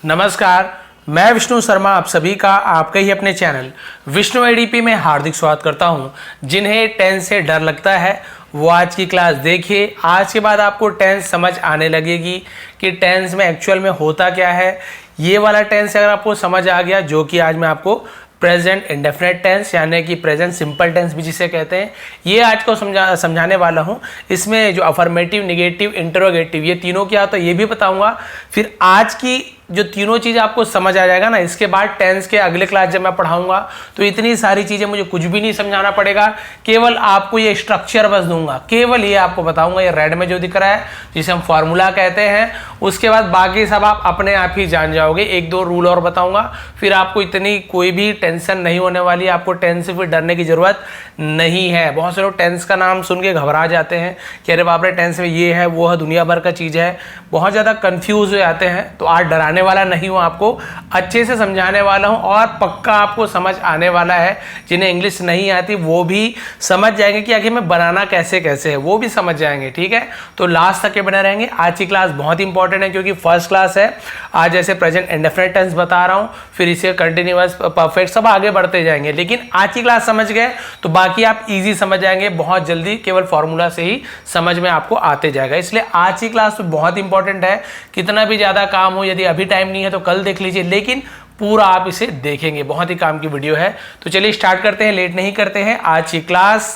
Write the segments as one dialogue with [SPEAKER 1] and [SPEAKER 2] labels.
[SPEAKER 1] नमस्कार, मैं विष्णु शर्मा आप सभी का आपके ही अपने चैनल विष्णु एडीपी में हार्दिक स्वागत करता हूं। जिन्हें टेंस से डर लगता है वो आज की क्लास देखिए। आज के बाद आपको टेंस समझ आने लगेगी कि टेंस में एक्चुअल में होता क्या है। ये वाला टेंस अगर आपको समझ आ गया, जो कि आज मैं आपको प्रेजेंट इंडेफिनेट टेंस यानी कि प्रेजेंट सिंपल टेंस भी जिसे कहते हैं, ये आज को समझाने वाला हूँ। इसमें जो अफर्मेटिव, निगेटिव, इंटरोगेटिव ये तीनों क्या होता है ये भी बताऊंगा। फिर आज की जो तीनों चीज़ आपको समझ आ जाएगा ना, इसके बाद टेंस के अगले क्लास जब मैं पढ़ाऊंगा तो इतनी सारी चीज़ें मुझे कुछ भी नहीं समझाना पड़ेगा। केवल आपको ये स्ट्रक्चर बस दूंगा, केवल ये आपको बताऊंगा। ये रेड में जो दिख रहा है जिसे हम फॉर्मूला कहते हैं, उसके बाद बाकी सब आप अपने आप ही जान जाओगे। एक दो रूल और बताऊंगा, फिर आपको इतनी कोई भी टेंशन नहीं होने वाली। आपको टेंस से फिर डरने की जरूरत नहीं है। बहुत से लोग टेंस का नाम सुन के घबरा जाते हैं कि अरे बाप रे, टेंस में ये है वो है, दुनिया भर का चीज़ है, बहुत ज़्यादा कंफ्यूज हो जाते हैं। तो आज डराने वाला नहीं हूं, आपको अच्छे से समझाने वाला हूं और पक्का आपको समझ आने वाला है। जिन्हें इंग्लिश नहीं आती वो भी समझ जाएंगे कि आखिर में बनाना कैसे कैसे है, वो भी समझ जाएंगे। ठीक है, तो लास्ट तक के बने रहेंगे। आज की क्लास बहुत इंपॉर्टेंट है क्योंकि फर्स्ट क्लास है। आज जैसे प्रेजेंट इंडेफिनिट टेंस बता रहा हूं, फिर इसे कंटिन्यूअस, परफेक्ट सब आगे बढ़ते जाएंगे। लेकिन आज की क्लास समझ गए तो बाकी आप इजी समझ जाएंगे बहुत जल्दी। केवल फॉर्मूला से ही समझ में आपको आते जाएगा। इसलिए आज की क्लास तो बहुत इंपॉर्टेंट है। कितना भी ज्यादा काम हो, यदि अभी टाइम नहीं है तो कल देख लीजिए, लेकिन पूरा आप इसे देखेंगे। बहुत ही काम की वीडियो है। तो चलिए स्टार्ट करते हैं, लेट नहीं करते हैं। आज की क्लास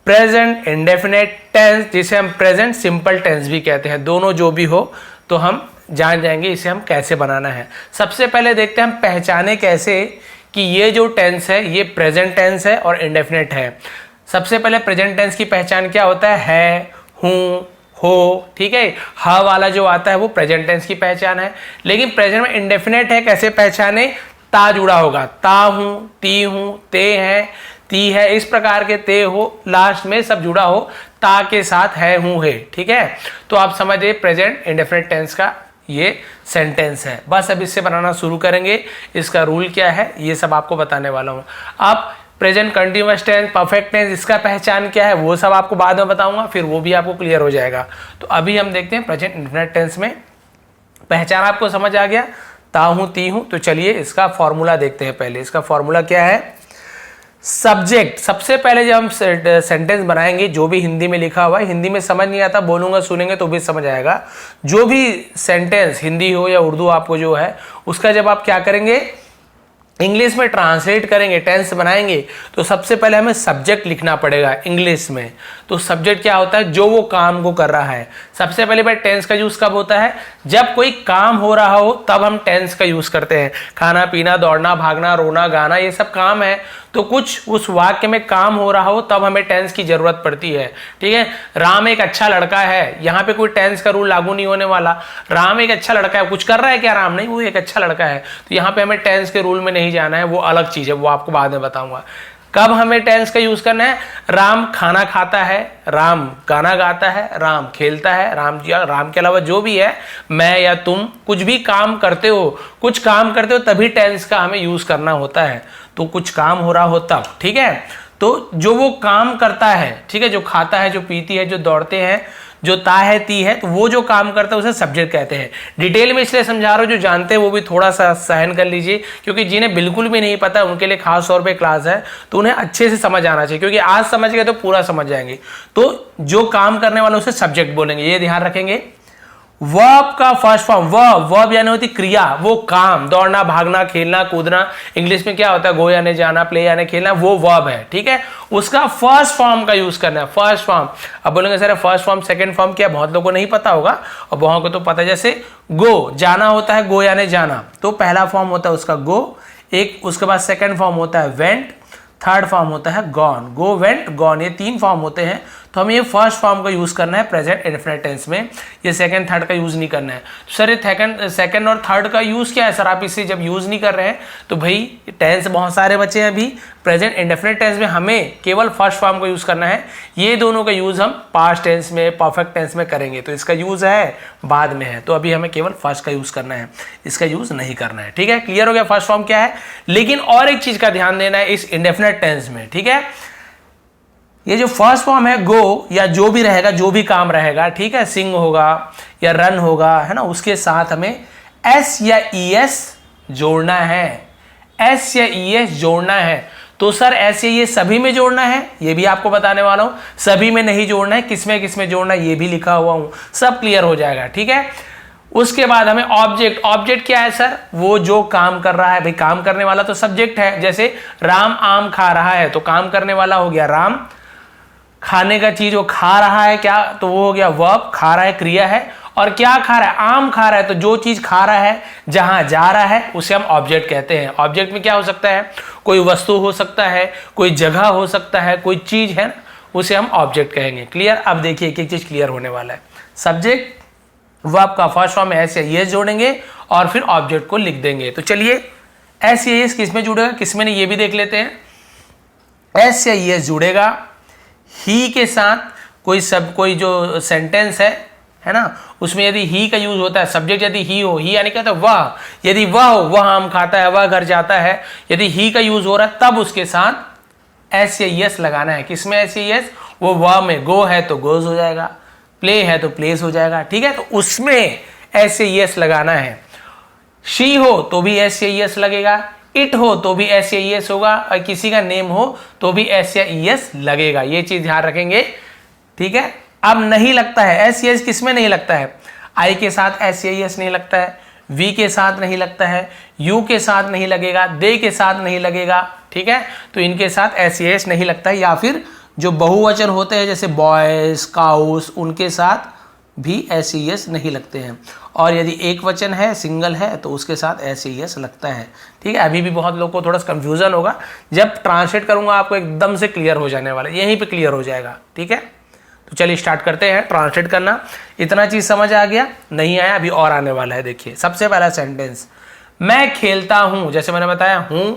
[SPEAKER 1] प्रेजेंट इंडेफिनिट टेंस, जिसे हम प्रेजेंट सिंपल टेंस भी कहते हैं, दोनों जो भी हो तो हम जान जाएंगे इसे हम कैसे बनाना है। सबसे पहले देखते हैं हम पहचाने कैसे कि ये जो टेंस है ये प्रेजेंट टेंस है और इंडेफिनिट है। सबसे पहले प्रेजेंट टेंस की पहचान क्या होता है हूं, हो। ठीक है, हा वाला जो आता है वो प्रेजेंट टेंस की पहचान है। लेकिन प्रेजेंट में इंडेफिनिट है, कैसे पहचाने? ता जुड़ा होगा, ता हूं, ती हूं, ते हैं, ती है, इस प्रकार के ते हो, लास्ट में सब जुड़ा हो, ता के साथ है, हूं, है। ठीक है, तो आप समझिए प्रेजेंट इंडेफिनिट टेंस का ये सेंटेंस है। बस अब इससे बनाना शुरू करेंगे। इसका रूल क्या है ये सब आपको बताने वाला हूं। आप present continuous tense, perfect tense, इसका पहचान क्या है वो सब आपको बाद में बताऊंगा, फिर वो भी आपको क्लियर हो जाएगा। तो अभी हम देखते हैं प्रेजेंट इंडेफिनिट टेंस में पहचान आपको समझ आ गया, ता हूं, ती हूं। तो चलिए इसका फॉर्मूला देखते हैं। पहले इसका फॉर्मूला क्या है? सब्जेक्ट। सबसे पहले जब हम सेंटेंस बनाएंगे, जो भी हिंदी में लिखा हुआ है, हिंदी में समझ नहीं आता, बोलूंगा सुनेंगे तो भी समझ आएगा। जो भी सेंटेंस हिंदी हो या उर्दू आपको जो है, उसका जब आप क्या करेंगे इंग्लिश में ट्रांसलेट करेंगे, टेंस बनाएंगे, तो सबसे पहले हमें सब्जेक्ट लिखना पड़ेगा इंग्लिश में। तो सब्जेक्ट क्या होता है? जो वो काम को कर रहा है। सबसे पहले बार टेंस का यूज कब होता है? जब कोई काम हो रहा हो तब हम टेंस का यूज करते हैं। खाना पीना, दौड़ना, भागना, रोना, गाना, ये सब काम है। तो कुछ उस वाक्य में काम हो रहा हो तब हमें टेंस की जरूरत पड़ती है। ठीक है, राम एक अच्छा लड़का है, यहाँ पे कोई टेंस का रूल लागू नहीं होने वाला। राम एक अच्छा लड़का है, कुछ कर रहा है क्या राम? नहीं, वो एक अच्छा लड़का है। तो यहाँ पे हमें टेंस के रूल में नहीं जाना है, वो अलग चीज है, वो आपको बाद में बताऊंगा। कब हमें टेंस का यूज करना है? राम खाना खाता है, राम गाना गाता है, राम खेलता है, राम जी, राम के अलावा जो भी है, मैं या तुम कुछ भी काम करते हो, कुछ काम करते हो तभी टेंस का हमें यूज करना होता है। तो कुछ काम हो रहा हो तब। ठीक है, तो जो वो काम करता है, ठीक है, जो खाता है, जो पीती है, जो दौड़ते हैं, जो ता है, ती है, तो वो जो काम करता है उसे सब्जेक्ट कहते हैं। डिटेल में इसलिए समझा रहा हूं, जो जानते हैं वो भी थोड़ा सा सहन कर लीजिए, क्योंकि जिन्हें बिल्कुल भी नहीं पता उनके लिए खास तौर पे क्लास है, तो उन्हें अच्छे से समझ आना चाहिए, क्योंकि आज समझ गए तो पूरा समझ जाएंगे। तो जो काम करने वाला उसे सब्जेक्ट बोलेंगे, ये ध्यान रखेंगे। वर्ब का फर्स्ट फॉर्म, वर्ब यानी होती क्रिया, वो काम, दौड़ना, भागना, खेलना, कूदना, इंग्लिश में क्या होता है? गो यानी जाना, प्ले यानी खेलना, वो वर्ब है। ठीक है, उसका फर्स्ट फॉर्म का यूज करना है, फर्स्ट फॉर्म। अब बोलेंगे sir first form second form क्या? बहुत लोगों को नहीं पता होगा और बहुत को तो पता है। जैसे गो, जाना होता है, गो यानी जाना, तो पहला फॉर्म होता है उसका गो, एक, उसके बाद सेकंड फॉर्म होता है वेंट, थर्ड फॉर्म होता है गॉन। गो, वेंट, गॉन, ये तीन फॉर्म होते हैं। तो हमें ये फर्स्ट फॉर्म का यूज करना है प्रेजेंट इंडेफिनिट टेंस में, ये सेकंड थर्ड का यूज नहीं करना है। तो सर ये सेकंड और थर्ड का यूज क्या है सर? आप इसे जब यूज नहीं कर रहे हैं तो भाई टेंस बहुत सारे बचे हैं अभी। प्रेजेंट इंडेफिनिट टेंस में हमें केवल फर्स्ट फॉर्म का यूज करना है। ये दोनों का यूज हम पास्ट टेंस में, परफेक्ट टेंस में करेंगे, तो इसका यूज है बाद में है। तो अभी हमें केवल फर्स्ट का यूज करना है, इसका यूज नहीं करना है। ठीक है, क्लियर हो गया फर्स्ट फॉर्म क्या है? लेकिन और एक चीज का ध्यान देना है इस इंडेफिनिट टेंस में। ठीक है, ये जो फर्स्ट फॉर्म है गो, या जो भी रहेगा, जो भी काम रहेगा, ठीक है, सिंग होगा या रन होगा, है ना, उसके साथ हमें एस या ई एस जोड़ना है, एस या ई एस जोड़ना है। तो सर एस या ई एस सभी में जोड़ना है, ये भी आपको बताने वाला हूं। सभी में नहीं जोड़ना है, किसमें किसमें जोड़ना है ये भी लिखा हुआ हूं, सब क्लियर हो जाएगा, ठीक है। उसके बाद हमें ऑब्जेक्ट, ऑब्जेक्ट क्या है सर, वो जो काम कर रहा है। भाई काम करने वाला तो सब्जेक्ट है, जैसे राम आम खा रहा है तो काम करने वाला हो गया राम, खाने का चीज वो खा रहा है क्या, तो वो हो गया वर्ब, खा रहा है क्रिया है, और क्या खा रहा है, आम खा रहा है, तो जो चीज खा रहा है जहां जा रहा है उसे हम ऑब्जेक्ट कहते हैं। ऑब्जेक्ट में क्या हो सकता है, कोई वस्तु हो सकता है, कोई जगह हो सकता है, कोई चीज है, उसे हम ऑब्जेक्ट कहेंगे। क्लियर। अब देखिए एक एक चीज क्लियर होने वाला है। सब्जेक्ट वर्ब का फर्स्ट फॉर्म एस या एस जोड़ेंगे और फिर ऑब्जेक्ट को लिख देंगे। तो चलिए एस या एस किसमें जुड़ेगा, किसमें नहीं, ये भी देख लेते हैं। एस या एस जुड़ेगा ही के साथ, कोई जो सेंटेंस है ना, उसमें यदि ही का यूज होता है, सब्जेक्ट यदि ही हो, ही यानी कहता है वह, यदि वह हो, वह आम खाता है, वह घर जाता है, यदि ही का यूज हो रहा है तब उसके साथ एस या एस लगाना है। किसमें एस या एस, वो वह में, गो है तो गोज हो जाएगा, प्ले है तो प्लेस हो जाएगा, ठीक है। तो उसमें एस या एस लगाना है। शी हो तो भी एस या एस लगेगा, इट हो तो भी एस या एस होगा, और किसी का नेम हो तो भी एस या एस लगेगा। ये चीज ध्यान रखेंगे, ठीक है। अब नहीं लगता है एस या एस, किसमें नहीं लगता है, आई के साथ एस या एस नहीं लगता है, वी के साथ नहीं लगता है, यू के साथ नहीं लगेगा, दे के साथ नहीं लगेगा, ठीक है। तो इनके साथ एस या एस नहीं लगता है। या फिर जो बहुवचन होते हैं जैसे बॉयज, काउस, उनके साथ भी एस या एस नहीं लगते हैं। और यदि एक वचन है, सिंगल है, तो उसके साथ एस या एस लगता है, ठीक है। अभी भी बहुत लोगों को थोड़ा सा कंफ्यूजन होगा, जब ट्रांसलेट करूंगा आपको एकदम से क्लियर हो जाने वाला है, यहीं पे क्लियर हो जाएगा, ठीक है। तो चलिए स्टार्ट करते हैं ट्रांसलेट करना। इतना चीज समझ आ गया, नहीं आया अभी और आने वाला है। देखिए सबसे पहला सेंटेंस, मैं खेलता हूं, जैसे मैंने बताया हूं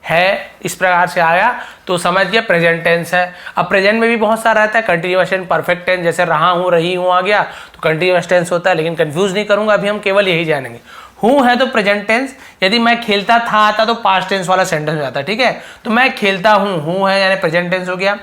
[SPEAKER 1] है, इस प्रकार से आया तो समझ गया प्रेजेंट टेंस है। अब प्रेजेंट में भी बहुत सारा रहता है, कंटिन्यूअस टेंस, परफेक्ट टेंस, जैसे रहा हूं, रही हूं आ गया तो कंटिन्यूअस टेंस होता है, लेकिन कंफ्यूज नहीं करूंगा, अभी हम केवल यही जानेंगे। हूं है तो प्रेजेंट टेंस, यदि मैं खेलता था आता तो पास्ट टेंस वाला सेंटेंस हो जाता है, ठीक है। तो मैं खेलता हूं, हूं है यानी प्रेजेंट टेंस हो गया।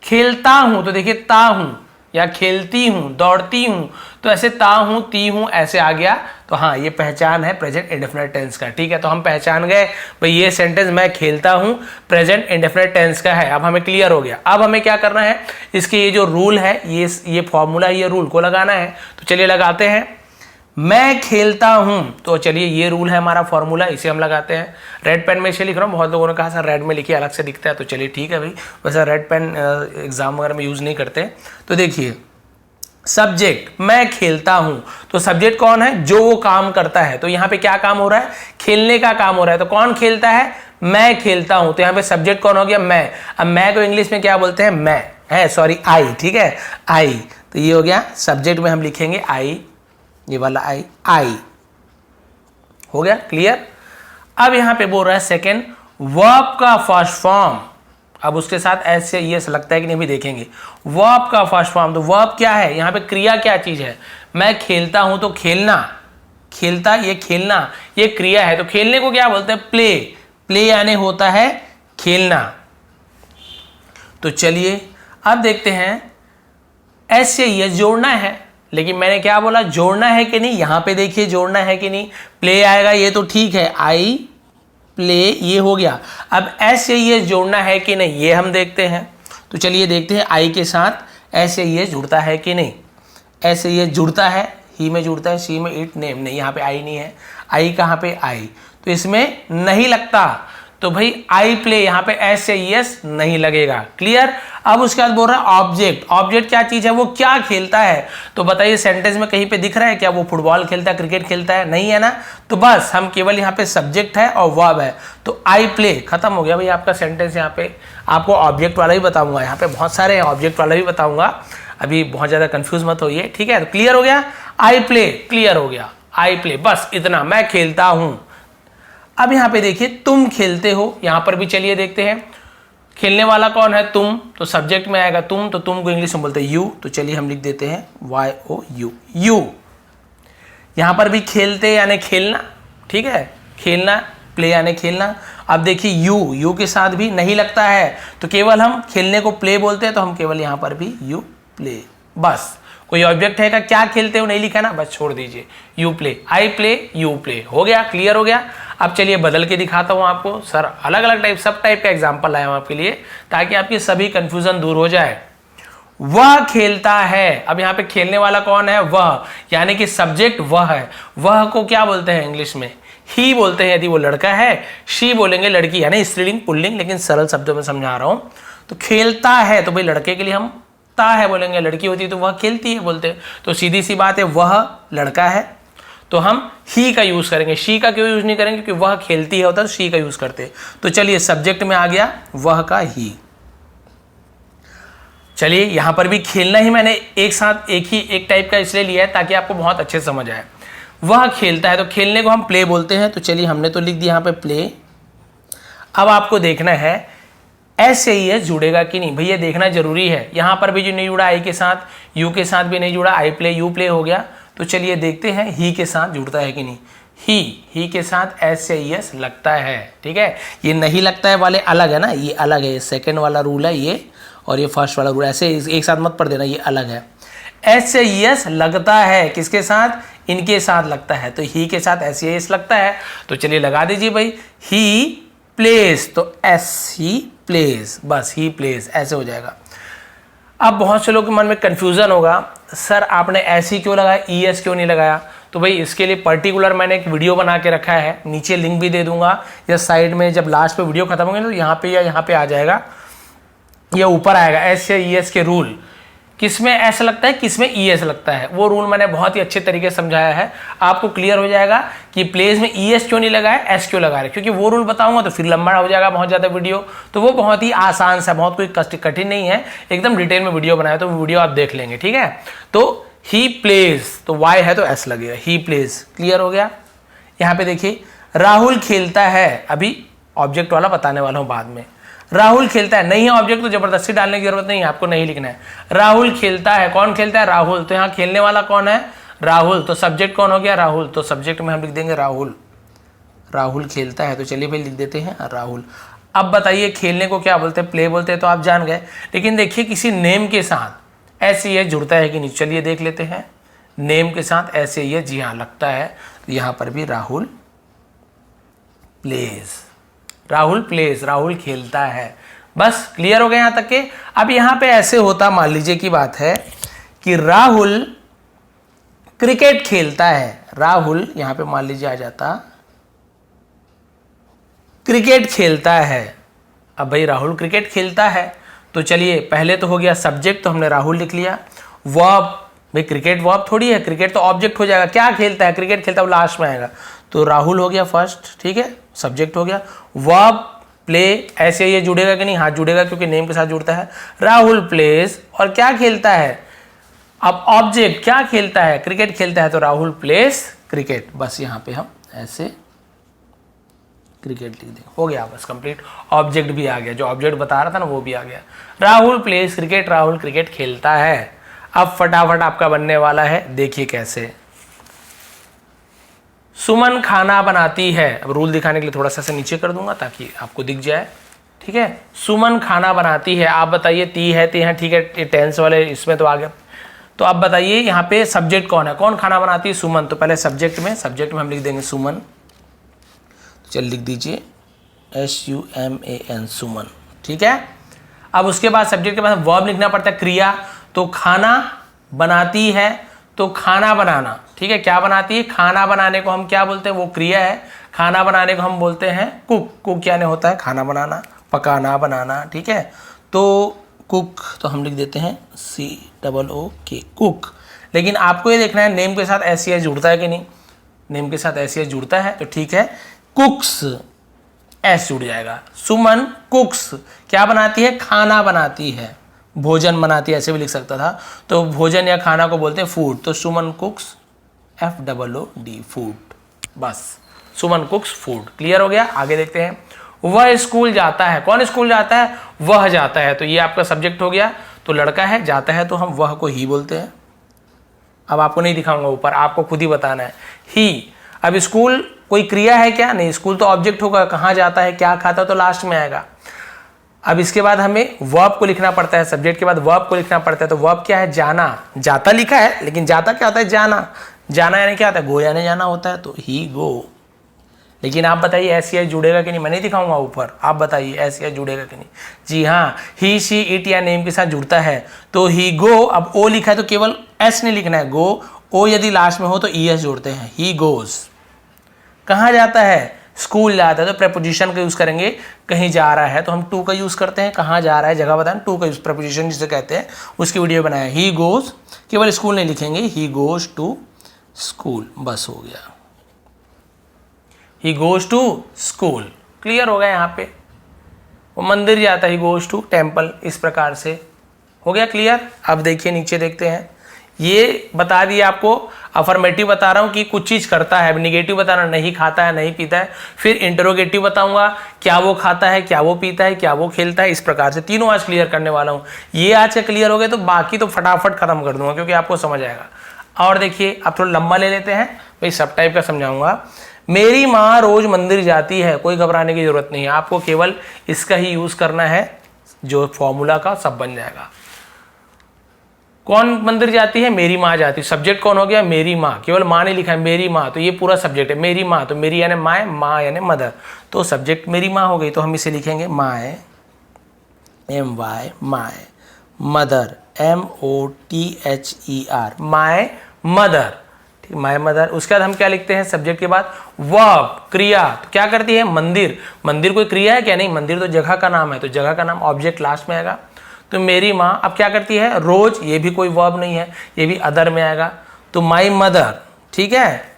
[SPEAKER 1] खेलता हूं तो देखिए ता हूं, या खेलती हूं, दौड़ती हूं, तो ऐसे ता हूं, ती हूं, ऐसे आ गया। तो हाँ ये पहचान है प्रेजेंट इंडेफिनिट टेंस का, ठीक है। तो हम पहचान गए भाई ये सेंटेंस मैं खेलता हूं प्रेजेंट इंडेफिनिट टेंस का है। अब हमें क्लियर हो गया। अब हमें क्या करना है, इसके ये जो रूल है, ये फॉर्मूला, ये रूल को लगाना है। तो चलिए लगाते हैं। मैं खेलता हूं, तो चलिए ये रूल है हमारा फॉर्मूला, इसे हम लगाते हैं। रेड पेन में इसे लिख रहा हूं, बहुत लोगों ने कहा सर रेड में लिखिए अलग से दिखता है, तो चलिए ठीक है भाई, वैसे रेड पेन एग्जाम वगैरह में यूज नहीं करते। तो देखिए सब्जेक्ट मैं खेलता हूं, तो सब्जेक्ट कौन है, जो वो काम करता है। तो यहां पे क्या काम हो रहा है, खेलने का काम हो रहा है। तो कौन खेलता है, मैं खेलता हूं, तो यहां पे सब्जेक्ट कौन हो गया, मैं। अब मैं को इंग्लिश में क्या बोलते हैं, मैं है, सॉरी आई, ठीक है, आई। तो ये हो गया सब्जेक्ट में हम लिखेंगे आई, ये वाला आई, आई हो गया क्लियर। अब यहां पे बोल रहा है सेकेंड, वर्ब का फर्स्ट फॉर्म। अब उसके साथ एस या एस लगता है कि नहीं भी देखेंगे। वर्ब का फर्स्ट फॉर्म, तो वर्ब क्या है, यहां पे क्रिया क्या चीज है, मैं खेलता हूं तो खेलना, खेलता, ये खेलना ये क्रिया है। तो खेलने को क्या बोलते हैं, प्ले, प्ले यानी होता है खेलना। तो चलिए अब देखते हैं, एस या एस जोड़ना है, लेकिन मैंने क्या बोला, जोड़ना है कि नहीं, यहां पे देखिए जोड़ना है कि नहीं, प्ले आएगा ये तो ठीक है, आई प्ले ये हो गया। अब एस या एस जोड़ना है कि नहीं ये हम देखते हैं। तो चलिए देखते हैं आई के साथ एस या एस जुड़ता है कि नहीं। एस या एस जुड़ता है, ही में जुड़ता है, सी में, इट, नेम नहीं, यहाँ पे आई नहीं है, आई कहाँ पे, आई तो इसमें नहीं लगता। तो भाई आई प्ले, यहाँ पे एस या एस नहीं लगेगा, क्लियर। अब उसके बाद बोल रहा है ऑब्जेक्ट, ऑब्जेक्ट क्या चीज है, वो क्या खेलता है। तो बताइए सेंटेंस में कहीं पे दिख रहा है क्या वो फुटबॉल खेलता है, क्रिकेट खेलता है, नहीं है ना। तो बस हम केवल यहाँ पे सब्जेक्ट है और वर्ब है, तो आई प्ले, खत्म हो गया भाई आपका सेंटेंस। यहाँ पे आपको ऑब्जेक्ट वाला ही बताऊंगा, यहाँ पे बहुत सारे ऑब्जेक्ट वाला भी बताऊंगा, अभी बहुत ज्यादा कंफ्यूज मत होइए, ठीक है। तो क्लियर हो गया, आई प्ले क्लियर हो गया, आई प्ले, बस इतना, मैं खेलता हूं। अब यहां पे देखिए तुम खेलते हो, यहां पर भी चलिए देखते हैं खेलने वाला कौन है, तुम, तो सब्जेक्ट में आएगा तुम, तो तुम को इंग्लिश में बोलते हैं यू, तो चलिए हम लिख देते हैं वाई ओ यू, यू। यहां पर भी खेलते यानी खेलना, ठीक है, खेलना, प्ले यानी खेलना। अब देखिए यू, यू के साथ भी नहीं लगता है, तो केवल हम खेलने को प्ले बोलते हैं, तो हम केवल यहां पर भी यू प्ले, बस कोई ऑब्जेक्ट है क्या खेलते हो नहीं लिखा ना, बस छोड़ दीजिए, you play, I play, you play, हो गया, क्लियर हो गया। अब चलिए बदल के दिखाता हूं आपको। सर अलग अलग टाइप, सब टाइप का एग्जाम्पल लाया हूं आपके लिए ताकि आपकी सभी कंफ्यूजन दूर हो जाए। वह खेलता है, अब यहाँ पे खेलने वाला कौन है, वह, यानी कि सब्जेक्ट वह है। वह को क्या बोलते हैं इंग्लिश में, ही बोलते हैं यदि वो लड़का है, शी बोलेंगे लड़की, यानी स्त्रीलिंग पुल्लिंग, लेकिन सरल शब्दों में समझा रहा हूं। तो खेलता है तो भाई लड़के के लिए हम ता है बोलेंगे, लड़की होती है तो वह खेलती है बोलते हैं। तो सीधी सी बात है, वह लड़का है तो हम ही का यूज करेंगे, शी का क्यों यूज नहीं करेंगे, क्योंकि वह खेलती है होता है तो शी का यूज करते हैं। तो चलिए सब्जेक्ट में आ गया वह का ही। चलिए यहां पर भी खेलना ही मैंने एक साथ एक टाइप का इसलिए लिया है ताकि आपको बहुत अच्छे से समझ आए। वह खेलता है तो खेलने को हम प्ले बोलते हैं। तो चलिए हमने तो लिख दिया यहां पे प्ले। अब आपको देखना है एस से एस जुड़ेगा कि नहीं, भैया देखना जरूरी है। यहां पर भी जो नहीं जुड़ा आई के साथ, यू के साथ भी नहीं जुड़ा, आई प्ले, यू प्ले हो गया। तो चलिए देखते हैं ही के साथ जुड़ता है कि नहीं। ही के साथ एस से एस लगता है, ठीक है। ये नहीं लगता है वाले अलग है ना, ये अलग है, सेकंड वाला रूल है ये, और ये फर्स्ट वाला रूल, ऐसे एक साथ मत पढ़ देना, ये अलग है। एस से एस लगता है किसके साथ, इनके साथ लगता है, तो ही के साथ एस से एस लगता है। तो चलिए लगा दीजिए भाई, ही प्लेस, तो एस ही प्लेस, बस ही प्लेस ऐसे हो जाएगा। अब बहुत से लोगों के मन में कंफ्यूजन होगा, सर आपने ऐसी क्यों लगाया, ई एस क्यों नहीं लगाया। तो भाई इसके लिए पर्टिकुलर मैंने एक वीडियो बना के रखा है, नीचे लिंक भी दे दूंगा या साइड में जब लास्ट पे वीडियो खत्म होगी तो यहाँ पे या यहाँ पे आ जाएगा, या ऊपर आएगा एस या ई एस के रूल, किसमें एस लगता है किसमें ई एस लगता है। वो रूल मैंने बहुत ही अच्छे तरीके से समझाया है, आपको क्लियर हो जाएगा कि प्लेस में ई एस क्यों नहीं लगा है, एस क्यों लगा रहे, क्योंकि वो रूल बताऊंगा तो फिर लंबा हो जाएगा बहुत ज़्यादा वीडियो। तो वो बहुत ही आसान सा, बहुत कोई कठिन नहीं है, एकदम डिटेल में वीडियो बनाया तो वीडियो आप देख लेंगे, ठीक है। तो ही प्लेस, तो वाई है तो एस लगेगा, ही प्लेस, क्लियर हो गया। यहाँ पे देखिए राहुल खेलता है, अभी ऑब्जेक्ट वाला बताने वाला हूँ बाद में। राहुल खेलता है, नहीं है ऑब्जेक्ट तो जबरदस्ती डालने की जरूरत नहीं है, आपको नहीं लिखना है। राहुल खेलता है, कौन खेलता है, राहुल, तो यहाँ खेलने वाला कौन है, राहुल, तो सब्जेक्ट कौन हो गया, राहुल, तो सब्जेक्ट में हम लिख देंगे राहुल। राहुल खेलता है, तो चलिए भाई लिख देते हैं राहुल। अब बताइए खेलने को क्या बोलते हैं, प्ले बोलते हैं, तो आप जान गए। लेकिन देखिए किसी नेम के साथ ऐसे ये जुड़ता है कि नहीं, चलिए देख लेते हैं। नेम के साथ ऐसे ये, जी हाँ लगता है, तो यहाँ पर भी राहुल प्लेस, राहुल प्लेस, राहुल खेलता है, बस क्लियर हो गया यहां तक के। अब यहां पे ऐसे होता, मान लीजिए की बात है कि राहुल क्रिकेट खेलता है, राहुल यहां पे मान लीजिए आ जाता क्रिकेट खेलता है। अब भाई राहुल क्रिकेट खेलता है, तो चलिए पहले तो हो गया सब्जेक्ट, तो हमने राहुल लिख लिया। वर्ब, भाई क्रिकेट वर्ब थोड़ी है, क्रिकेट तो ऑब्जेक्ट हो जाएगा, क्या खेलता है, क्रिकेट खेलता है, वो लास्ट में आएगा, तो राहुल हो गया फर्स्ट, ठीक है, सब्जेक्ट हो गया। वर्ब प्ले, ऐसे ये जुड़ेगा कि नहीं, हाथ जुड़ेगा क्योंकि नेम के साथ जुड़ता है। राहुल प्लेस, और क्या खेलता है, अब ऑब्जेक्ट क्या खेलता है, क्रिकेट खेलता है, तो राहुल प्लेस क्रिकेट, बस यहां पे हम ऐसे क्रिकेट लिख देंगे, हो गया बस कंप्लीट। ऑब्जेक्ट भी आ गया, जो ऑब्जेक्ट बता रहा था ना वो भी आ गया। Rahul place cricket, Rahul cricket खेलता है। अब फटाफट आपका बनने वाला है, देखिए कैसे। सुमन खाना बनाती है, अब रूल दिखाने के लिए थोड़ा सा नीचे कर दूंगा ताकि आपको दिख जाए, ठीक है। सुमन खाना बनाती है, आप बताइए ती है, ठीक है, टेंस वाले इसमें तो आ गया। तो आप बताइए यहाँ पे सब्जेक्ट कौन है, कौन खाना बनाती है, सुमन, तो पहले सब्जेक्ट में हम लिख देंगे सुमन, चल लिख दीजिए SUMAN, सुमन, ठीक है। अब उसके बाद सब्जेक्ट के बाद वर्ब लिखना पड़ता है, क्रिया, तो खाना बनाती है, तो खाना बनाना, ठीक है, क्या बनाती है, खाना बनाने को हम क्या बोलते हैं, वो क्रिया है, खाना बनाने को हम बोलते हैं कुक। कुक क्या होता है, खाना बनाना, पकाना, बनाना, ठीक है। तो कुक, तो हम लिख देते हैं COOK, कुक। लेकिन आपको ये देखना है नेम के साथ SES जुड़ता है कि नहीं, नेम के साथ SES जुड़ता है तो ठीक है, कुक्स, एस जुड़ जाएगा। सुमन कुक्स, क्या बनाती है, खाना बनाती है, भोजन बनाती है, ऐसे भी लिख सकता था, तो भोजन या खाना को बोलते हैं फूड, तो सुमन कुक्स FOOD, फूड, बस सुमन कुक्स फूड, क्लियर हो गया। आगे देखते हैं। वह स्कूल जाता है, कौन स्कूल जाता है, वह जाता है, तो ये आपका सब्जेक्ट हो गया, तो लड़का है, जाता है, तो हम वह को ही बोलते हैं। अब आपको नहीं दिखाऊंगा ऊपर, आपको खुद ही बताना है ही। अब स्कूल कोई क्रिया है क्या, नहीं, स्कूल तो ऑब्जेक्ट होगा, कहाँ जाता है, क्या खाता है, तो लास्ट में आएगा। अब इसके बाद हमें वर्ब को लिखना पड़ता है, सब्जेक्ट के बाद वर्ब को लिखना पड़ता है। तो वर्ब क्या है? जाना। जाता लिखा है, लेकिन जाता क्या होता है? जाना। जाना यानी क्या होता है? गो यानी जाना होता है, तो ही गो। लेकिन आप बताइए एस ई जुड़ेगा कि नहीं? मैं नहीं दिखाऊंगा ऊपर, आप बताइए एस ई जुड़ेगा कि नहीं? जी हाँ, ही शी इट या नेम के साथ जुड़ता है, तो ही गो। अब ओ लिखा है तो केवल एस नहीं लिखना है, गो। ओ यदि लास्ट में हो तो ई एस जोड़ते हैं, ही गोज। कहाँ जाता है? स्कूल जाता है, तो प्रेपोजिशन का यूज करेंगे। कहीं जा रहा है तो हम टू का यूज करते हैं, कहाँ जा रहा है जगह बताएं, टू का यूज, प्रेपोजिशन जिसे कहते हैं, उसकी वीडियो बनाया। ही गोज, केवल स्कूल नहीं लिखेंगे, ही गोज टू स्कूल, बस हो गया। He goes to school, clear हो गया। यहाँ पे वो मंदिर जाता है, ही गोज टू टेम्पल, इस प्रकार से हो गया क्लियर। अब देखिए नीचे देखते हैं, ये बता दिया आपको, अफर्मेटिव बता रहा हूँ कि कुछ चीज करता है, निगेटिव बता रहा हूँ नहीं खाता है नहीं पीता है। फिर इंटरोगेटिव बताऊंगा, क्या वो खाता है, क्या वो पीता है, क्या वो खेलता है, इस प्रकार से तीनों आज क्लियर करने वाला हूँ। ये आज का क्लियर हो गए तो बाकी तो फटाफट खत्म कर दूंगा, क्योंकि आपको समझ आएगा। और देखिए अब थोड़ा लंबा ले लेते हैं भाई, सब टाइप का समझाऊंगा। मेरी माँ रोज मंदिर जाती है, कोई घबराने की जरूरत नहीं है, आपको केवल इसका ही यूज करना है, जो फॉर्मूला का सब बन जाएगा। कौन मंदिर जाती है? मेरी माँ जाती है। सब्जेक्ट कौन हो गया? मेरी माँ, केवल माँ नहीं लिखा है, मेरी माँ, तो ये पूरा सब्जेक्ट है मेरी माँ। तो मेरी यानी माँ, माँ यानी मदर, तो सब्जेक्ट मेरी माँ हो गई, तो हम इसे लिखेंगे माए, एम वाई, माए, मदर, MOTHER, माए मदर, ठीक, माए मदर। उसके बाद हम क्या लिखते हैं? सब्जेक्ट के बाद वर्ब, क्रिया। तो क्या करती है? मंदिर। मंदिर कोई क्रिया है क्या? नहीं, मंदिर तो जगह का नाम है, तो जगह का नाम ऑब्जेक्ट लास्ट में आएगा। तो मेरी माँ अब क्या करती है? रोज, ये भी कोई वर्ब नहीं है, ये भी अदर में आएगा, तो माई मदर, ठीक है।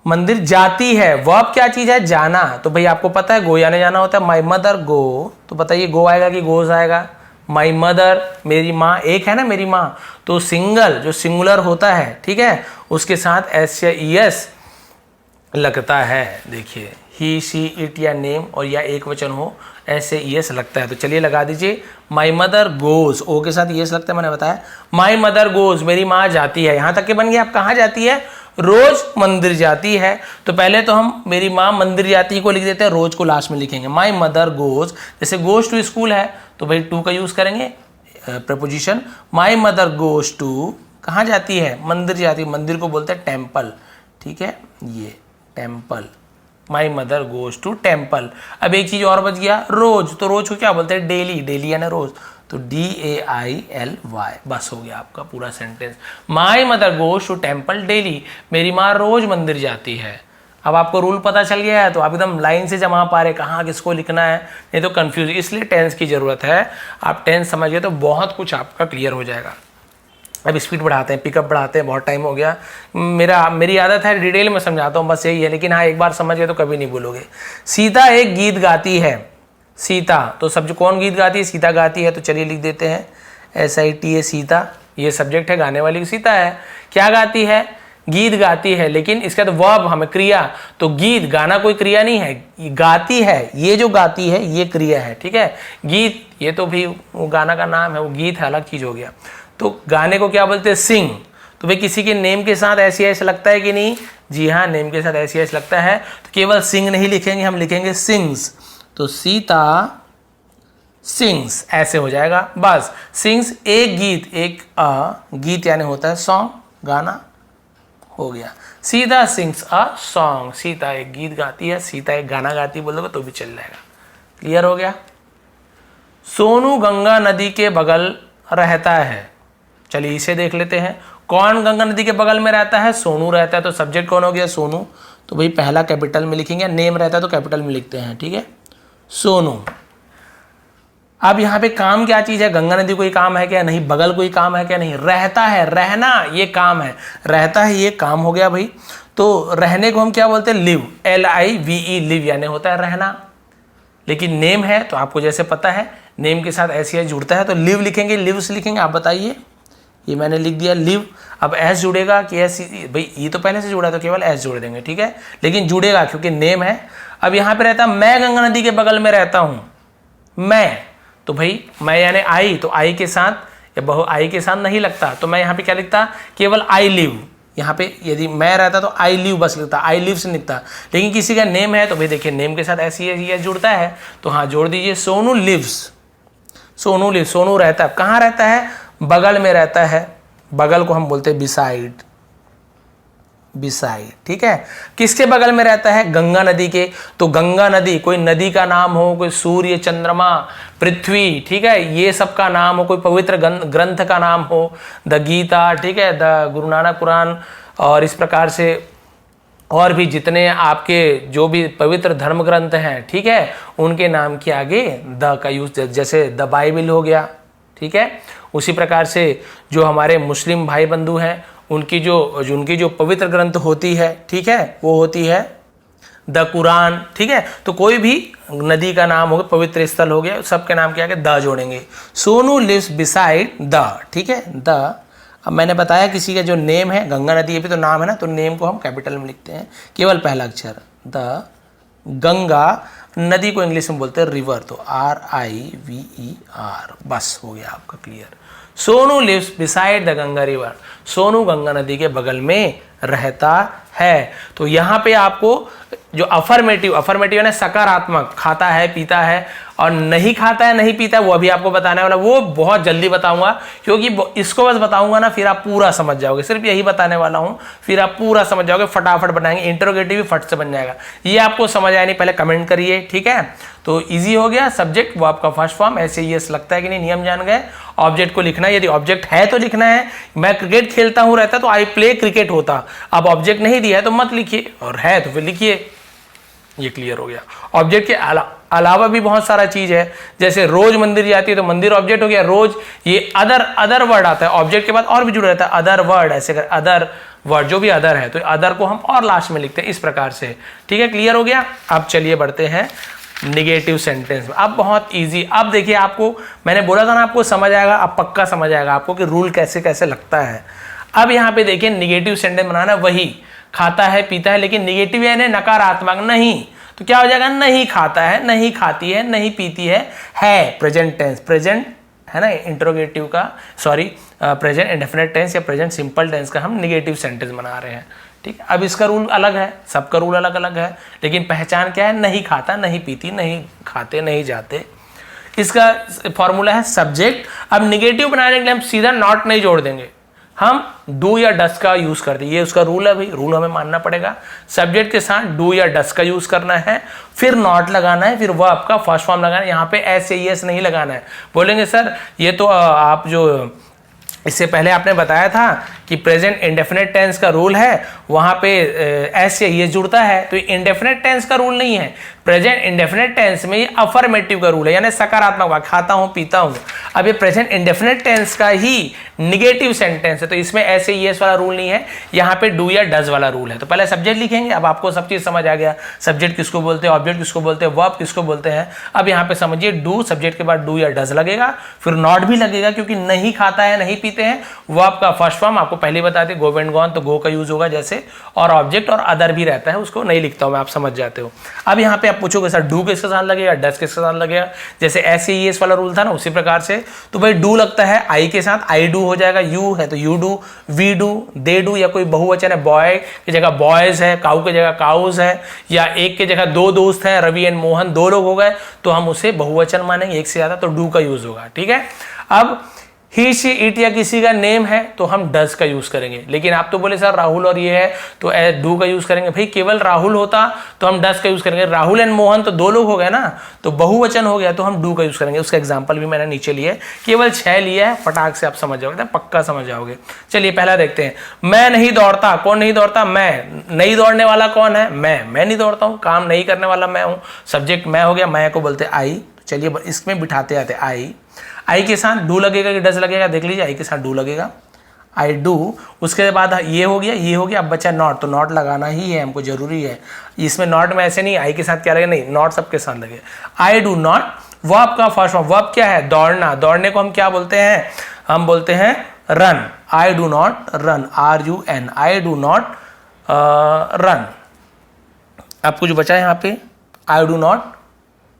[SPEAKER 1] मंदिर जाती है, वर्ब क्या चीज है? जाना, तो भाई आपको पता है गो यानी जाना होता है, माई मदर गो, तो बताइए गो आएगा कि गोज आएगा? माई मदर, मेरी माँ, एक है ना मेरी माँ, तो सिंगल जो सिंगुलर होता है, ठीक है, उसके साथ एस या ES लगता है। देखिए ही शी इट या नेम और या एक वचन हो, ऐसे ES लगता है, तो चलिए लगा दीजिए। माई मदर गोज, ओ के साथ ES लगता है, मैंने बताया। माई मदर गोज, मेरी माँ जाती है, यहां तक के बन गया। आप कहाँ जाती है? रोज मंदिर जाती है, तो पहले तो हम मेरी माँ मंदिर जाती है को लिख देते हैं, रोज को लास्ट में लिखेंगे। माई मदर गोज, जैसे गोज टू स्कूल है तो भाई टू का यूज करेंगे, preposition. My mother goes to, कहाँ जाती है? मंदिर जाती है, मंदिर को बोलते हैं टेम्पल, ठीक है, ये temple. My mother goes to temple. अब एक चीज और बच गया, रोज, तो रोज को क्या बोलते हैं? डेली, डेली यानी रोज, तो DAILY, बस हो गया आपका पूरा sentence. My mother goes to temple daily, मेरी माँ रोज मंदिर जाती है। अब आपको रूल पता चल गया है, तो आप एकदम लाइन से जमा पा रहे कहाँ किसको लिखना है, नहीं तो कंफ्यूज, इसलिए टेंस की जरूरत है। आप टेंस समझिए तो बहुत कुछ आपका क्लियर हो जाएगा। अब स्पीड बढ़ाते हैं, पिकअप बढ़ाते हैं, बहुत टाइम हो गया, मेरी आदत है डिटेल में समझाता हूँ, बस यही है, लेकिन हाँ एक बार समझ गए तो कभी नहीं भूलोगे। सीता एक गीत गाती है, सीता, तो सब जो कौन गीत गाती है? सीता गाती है, तो चलिए लिख देते हैं SITA, सीता, ये सब्जेक्ट है, गाने वाली सीता है। क्या गाती है? गीत गाती है, लेकिन इसका तो वर्ब हमें क्रिया, तो गीत, गाना कोई क्रिया नहीं है, गाती है, ये जो गाती है ये क्रिया है, ठीक है। गीत ये तो भी वो गाना का नाम है, वो गीत है, अलग चीज हो गया। तो गाने को क्या बोलते हैं? सिंग। तो भाई किसी के नेम के साथ SES लगता है कि नहीं? जी हाँ, नेम के साथ SES लगता है, तो केवल सिंग नहीं लिखेंगे, हम लिखेंगे सिंग्स, तो सीता सिंग्स, ऐसे हो जाएगा, बस। सिंग्स एक गीत, एक गीत यानी होता है सॉन्ग, गाना, हो गया। Sita sings a song, Sita एक गीत गाती है, सीता एक गाना गाती है बोल दोगे तो भी चल जाएगा। क्लियर हो गया। सोनू गंगा नदी के बगल रहता है, चलिए इसे देख लेते हैं। कौन गंगा नदी के बगल में रहता है? सोनू रहता है, तो सब्जेक्ट कौन हो गया? सोनू, तो भाई पहला कैपिटल में लिखेंगे, नेम रहता है तो कैपिटल में लिखते हैं, ठीक है, सोनू। अब यहाँ पे काम क्या चीज है? गंगा नदी कोई काम है क्या? नहीं। बगल कोई काम है क्या? नहीं। रहता है, रहना ये काम है, रहता है ये काम हो गया भाई। तो रहने को हम क्या बोलते हैं? लिव, LIVE, लिव यानी होता है रहना। लेकिन नेम है तो आपको जैसे पता है नेम के साथ SES जुड़ता है, तो लिव लिखेंगे, लिव्स लिखेंगे। आप बताइए, ये मैंने लिख दिया लिव। अब S जुड़ेगा कि S, भाई ये तो पहले से जुड़ा तो केवल S जोड़ देंगे, ठीक है, लेकिन जुड़ेगा क्योंकि नेम है। अब यहाँ पे रहता मैं गंगा नदी के बगल में रहता हूँ, मैं, तो भाई मैं यानी आई, तो आई के साथ या बहु आई के साथ नहीं लगता, तो मैं यहाँ पे क्या लिखता? केवल आई लिव, यहाँ पे यदि मैं रहता तो आई लिव बस लिखता, आई लिव से लिखता, लेकिन किसी का नेम है तो भाई देखिए नेम के साथ ऐसी है जुड़ता है, तो हाँ जोड़ दीजिए, सोनू लिव्स, सोनू लिव, सोनू रहता है, कहाँ रहता है, बगल में रहता है, बगल को हम बोलते हैं बिसाइड, बिसाइड, ठीक है। किसके बगल में रहता है, गंगा नदी के, तो गंगा नदी कोई नदी का नाम हो, कोई सूर्य, चंद्रमा, पृथ्वी, ठीक है, ये सब का नाम हो, कोई पवित्र ग्रंथ का नाम हो, द गीता, ठीक है, द गुरु नानक कुरान, और इस प्रकार से और भी जितने आपके जो भी पवित्र धर्म ग्रंथ हैं, ठीक है, उनके नाम के आगे द का यूज, जैसे द बाइबल हो गया, ठीक है। उसी प्रकार से जो हमारे मुस्लिम भाई बंधु हैं उनकी जो पवित्र ग्रंथ होती है, ठीक है, वो होती है द कुरान, ठीक है। तो कोई भी नदी का नाम हो गया, पवित्र स्थल हो गया, सबके नाम के आगे द जोड़ेंगे। सोनू लिव्स बिसाइड द, ठीक है, द। अब मैंने बताया किसी का जो नेम है, गंगा नदी ये भी तो नाम है ना, तो नेम को हम कैपिटल में लिखते हैं, केवल पहला अक्षर द। गंगा नदी को इंग्लिश में बोलते हैं रिवर, तो RIVER, बस हो गया आपका clear. Sonu lives beside the Ganga river, Sonu Ganga नदी के बगल में रहता है। तो यहाँ पे आपको जो अफर्मेटिव यानी सकारात्मक, खाता है, पीता है, और नहीं खाता है, नहीं पीता है, वो अभी आपको बताने वाला, वो बहुत जल्दी बताऊंगा, क्योंकि इसको बस बताऊंगा ना फिर आप पूरा समझ जाओगे, सिर्फ यही बताने वाला हूं, फिर आप पूरा समझ जाओगे, फटाफट बनाएंगे, इंटरोगेटिव भी फट से बन जाएगा। ये आपको समझ आया नहीं, पहले कमेंट करिए, ठीक है। तो इजी हो गया, सब्जेक्ट वो आपका फर्स्ट फॉर्म, ऐसे ही लगता है कि नहीं, नियम जान गए। ऑब्जेक्ट को लिखना है, यदि ऑब्जेक्ट है तो लिखना है, मैं क्रिकेट खेलता हूं रहता तो आई प्ले क्रिकेट होता, अब ऑब्जेक्ट नहीं दिया है तो मत लिखिए, और है तो फिर लिखिए, ये क्लियर हो गया। ऑब्जेक्ट के अलावा भी बहुत सारा चीज है, जैसे रोज मंदिर जाती है तो मंदिर ऑब्जेक्ट हो गया, रोज, ये अदर वर्ड आता है, ऑब्जेक्ट के बाद और भी जुड़ा रहता है, अदर वर्ड, ऐसे कर अदर वर्ड, जो भी अदर है तो अदर को हम और लास्ट में लिखते हैं, इस प्रकार से, ठीक है, क्लियर हो गया। अब चलिए बढ़ते हैं निगेटिव सेंटेंस में। अब बहुत इजी, अब देखिए आपको मैंने बोला था ना आपको समझ आएगा, अब पक्का समझ आएगा आपको कि रूल कैसे कैसे लगता है। अब यहाँ पे देखिए निगेटिव सेंटेंस बनाना, वही खाता है, पीता है, लेकिन निगेटिव यानी नकारात्मक, नहीं, तो क्या हो जाएगा, नहीं खाता है, नहीं खाती है, नहीं पीती है प्रेजेंट टेंस, प्रेजेंट है ना, इंट्रोगेटिव का, सॉरी प्रेजेंट इंडेफिनिट टेंस या प्रेजेंट सिंपल टेंस का हम निगेटिव सेंटेंस बना रहे हैं, ठीक है। अब इसका रूल अलग है, सबका रूल अलग अलग है, लेकिन पहचान क्या है, नहीं खाता, नहीं पीती, नहीं खाते, नहीं जाते, इसका फॉर्मूला है सब्जेक्ट। अब निगेटिव बनाने के लिए हम सीधा नॉट नहीं जोड़ देंगे, हम डू या डस का यूज करते हैं, ये उसका रूल है भाई, रूल हमें मानना पड़ेगा। सब्जेक्ट के साथ डू या डस का यूज करना है, फिर नॉट लगाना है, फिर वह आपका फर्स्ट फॉर्म लगाना है, यहाँ पे एस या एस नहीं लगाना है। बोलेंगे सर ये तो आप जो इससे पहले आपने बताया था कि प्रेजेंट इंडेफिनिट टेंस का रूल है, वहां पे एस या एस जुड़ता है, तो इंडेफिनिट टेंस का रूल नहीं है, प्रेजेंट इंडेफिनिट टेंस में ये अफर्मेटिव का रूल है, यानी सकारात्मक वाक्य, खाता हूं, पीता हूं। अब ये प्रेजेंट इंडेफिनिट टेंस का ही निगेटिव सेंटेंस है, तो इसमें ऐसे एस वाला रूल नहीं है, यहाँ पे डू या डज वाला रूल है। तो पहले सब्जेक्ट लिखेंगे, अब आपको सब चीज समझ आ गया, सब्जेक्ट किसको बोलते हैं, ऑब्जेक्ट किसको बोलते हैं, वर्ब किसको बोलते हैं। अब यहाँ पे समझिए डू, सब्जेक्ट के बाद डू या डज लगेगा, फिर नॉट भी लगेगा, क्योंकि नहीं खाता है, नहीं पीते हैं, वर्ब का फर्स्ट फॉर्म आपको पहले बता दें, गो वेंट गॉन, तो गो का यूज होगा जैसे, और ऑब्जेक्ट और अदर भी रहता है, उसको नहीं लिखता हूं मैं, आप समझ जाते हो। अब यहाँ पे आप पूछोगे सर डू किसके साथ लगेगा, डज किसके साथ लगेगा, जैसे ऐसे ही एस वाला रूल था ना, उसी प्रकार से। तो भाई डू लगता है आई के साथ, आई डू हो जाएगा, यू है तो you do, we do, they do, या कोई बहुवचन है, बॉय की जगह बॉयज है, काऊ की जगह काउज है, या एक की जगह दो दोस्त हैं, रवि एंड मोहन, दो लोग हो गए, तो हम उसे बहुवचन मानेंगे, एक से ज्यादा, तो डू का यूज होगा, ठीक है। अब ही शी इट या किसी का नेम है तो हम डज का यूज करेंगे, लेकिन आप तो बोले सर राहुल और ये है तो डू का यूज करेंगे। भाई केवल राहुल होता तो हम डज का यूज करेंगे, राहुल एंड मोहन तो दो लोग हो गए ना, तो बहुवचन हो गया तो हम डू का यूज करेंगे। उसका एग्जांपल भी मैंने नीचे लिया है, केवल 6 लिया है, फटाक से आप समझ जाओगे, पक्का समझ जाओगे। चलिए पहला देखते हैं, मैं नहीं दौड़ता, कौन नहीं दौड़ता, मैं। नहीं दौड़ने वाला कौन है, मैं नहीं दौड़ता हूं, काम नहीं करने वाला मैं हूं, सब्जेक्ट मैं हो गया, मैं को बोलते आई। चलिए इसमें बिठाते आते आई के साथ डू लगेगा कि डज लगेगा, देख लीजिए, आई के साथ डू लगेगा, आई डू। उसके बाद ये हो गया, ये हो गया, अब बचा नॉट, तो नॉट लगाना ही है हमको, जरूरी है। इसमें नॉट में ऐसे नहीं आई के साथ क्या लगेगा, नहीं, नॉट सबके साथ लगे। आई डू नॉट, वर्ब का फर्स्ट फॉर्म, वर्ब क्या है, दौड़ना, दौड़ने को हम क्या बोलते हैं, हम बोलते हैं run. I do not run, RUN, I do not run. अब कुछ बचा है यहाँ पे, आई डू नॉट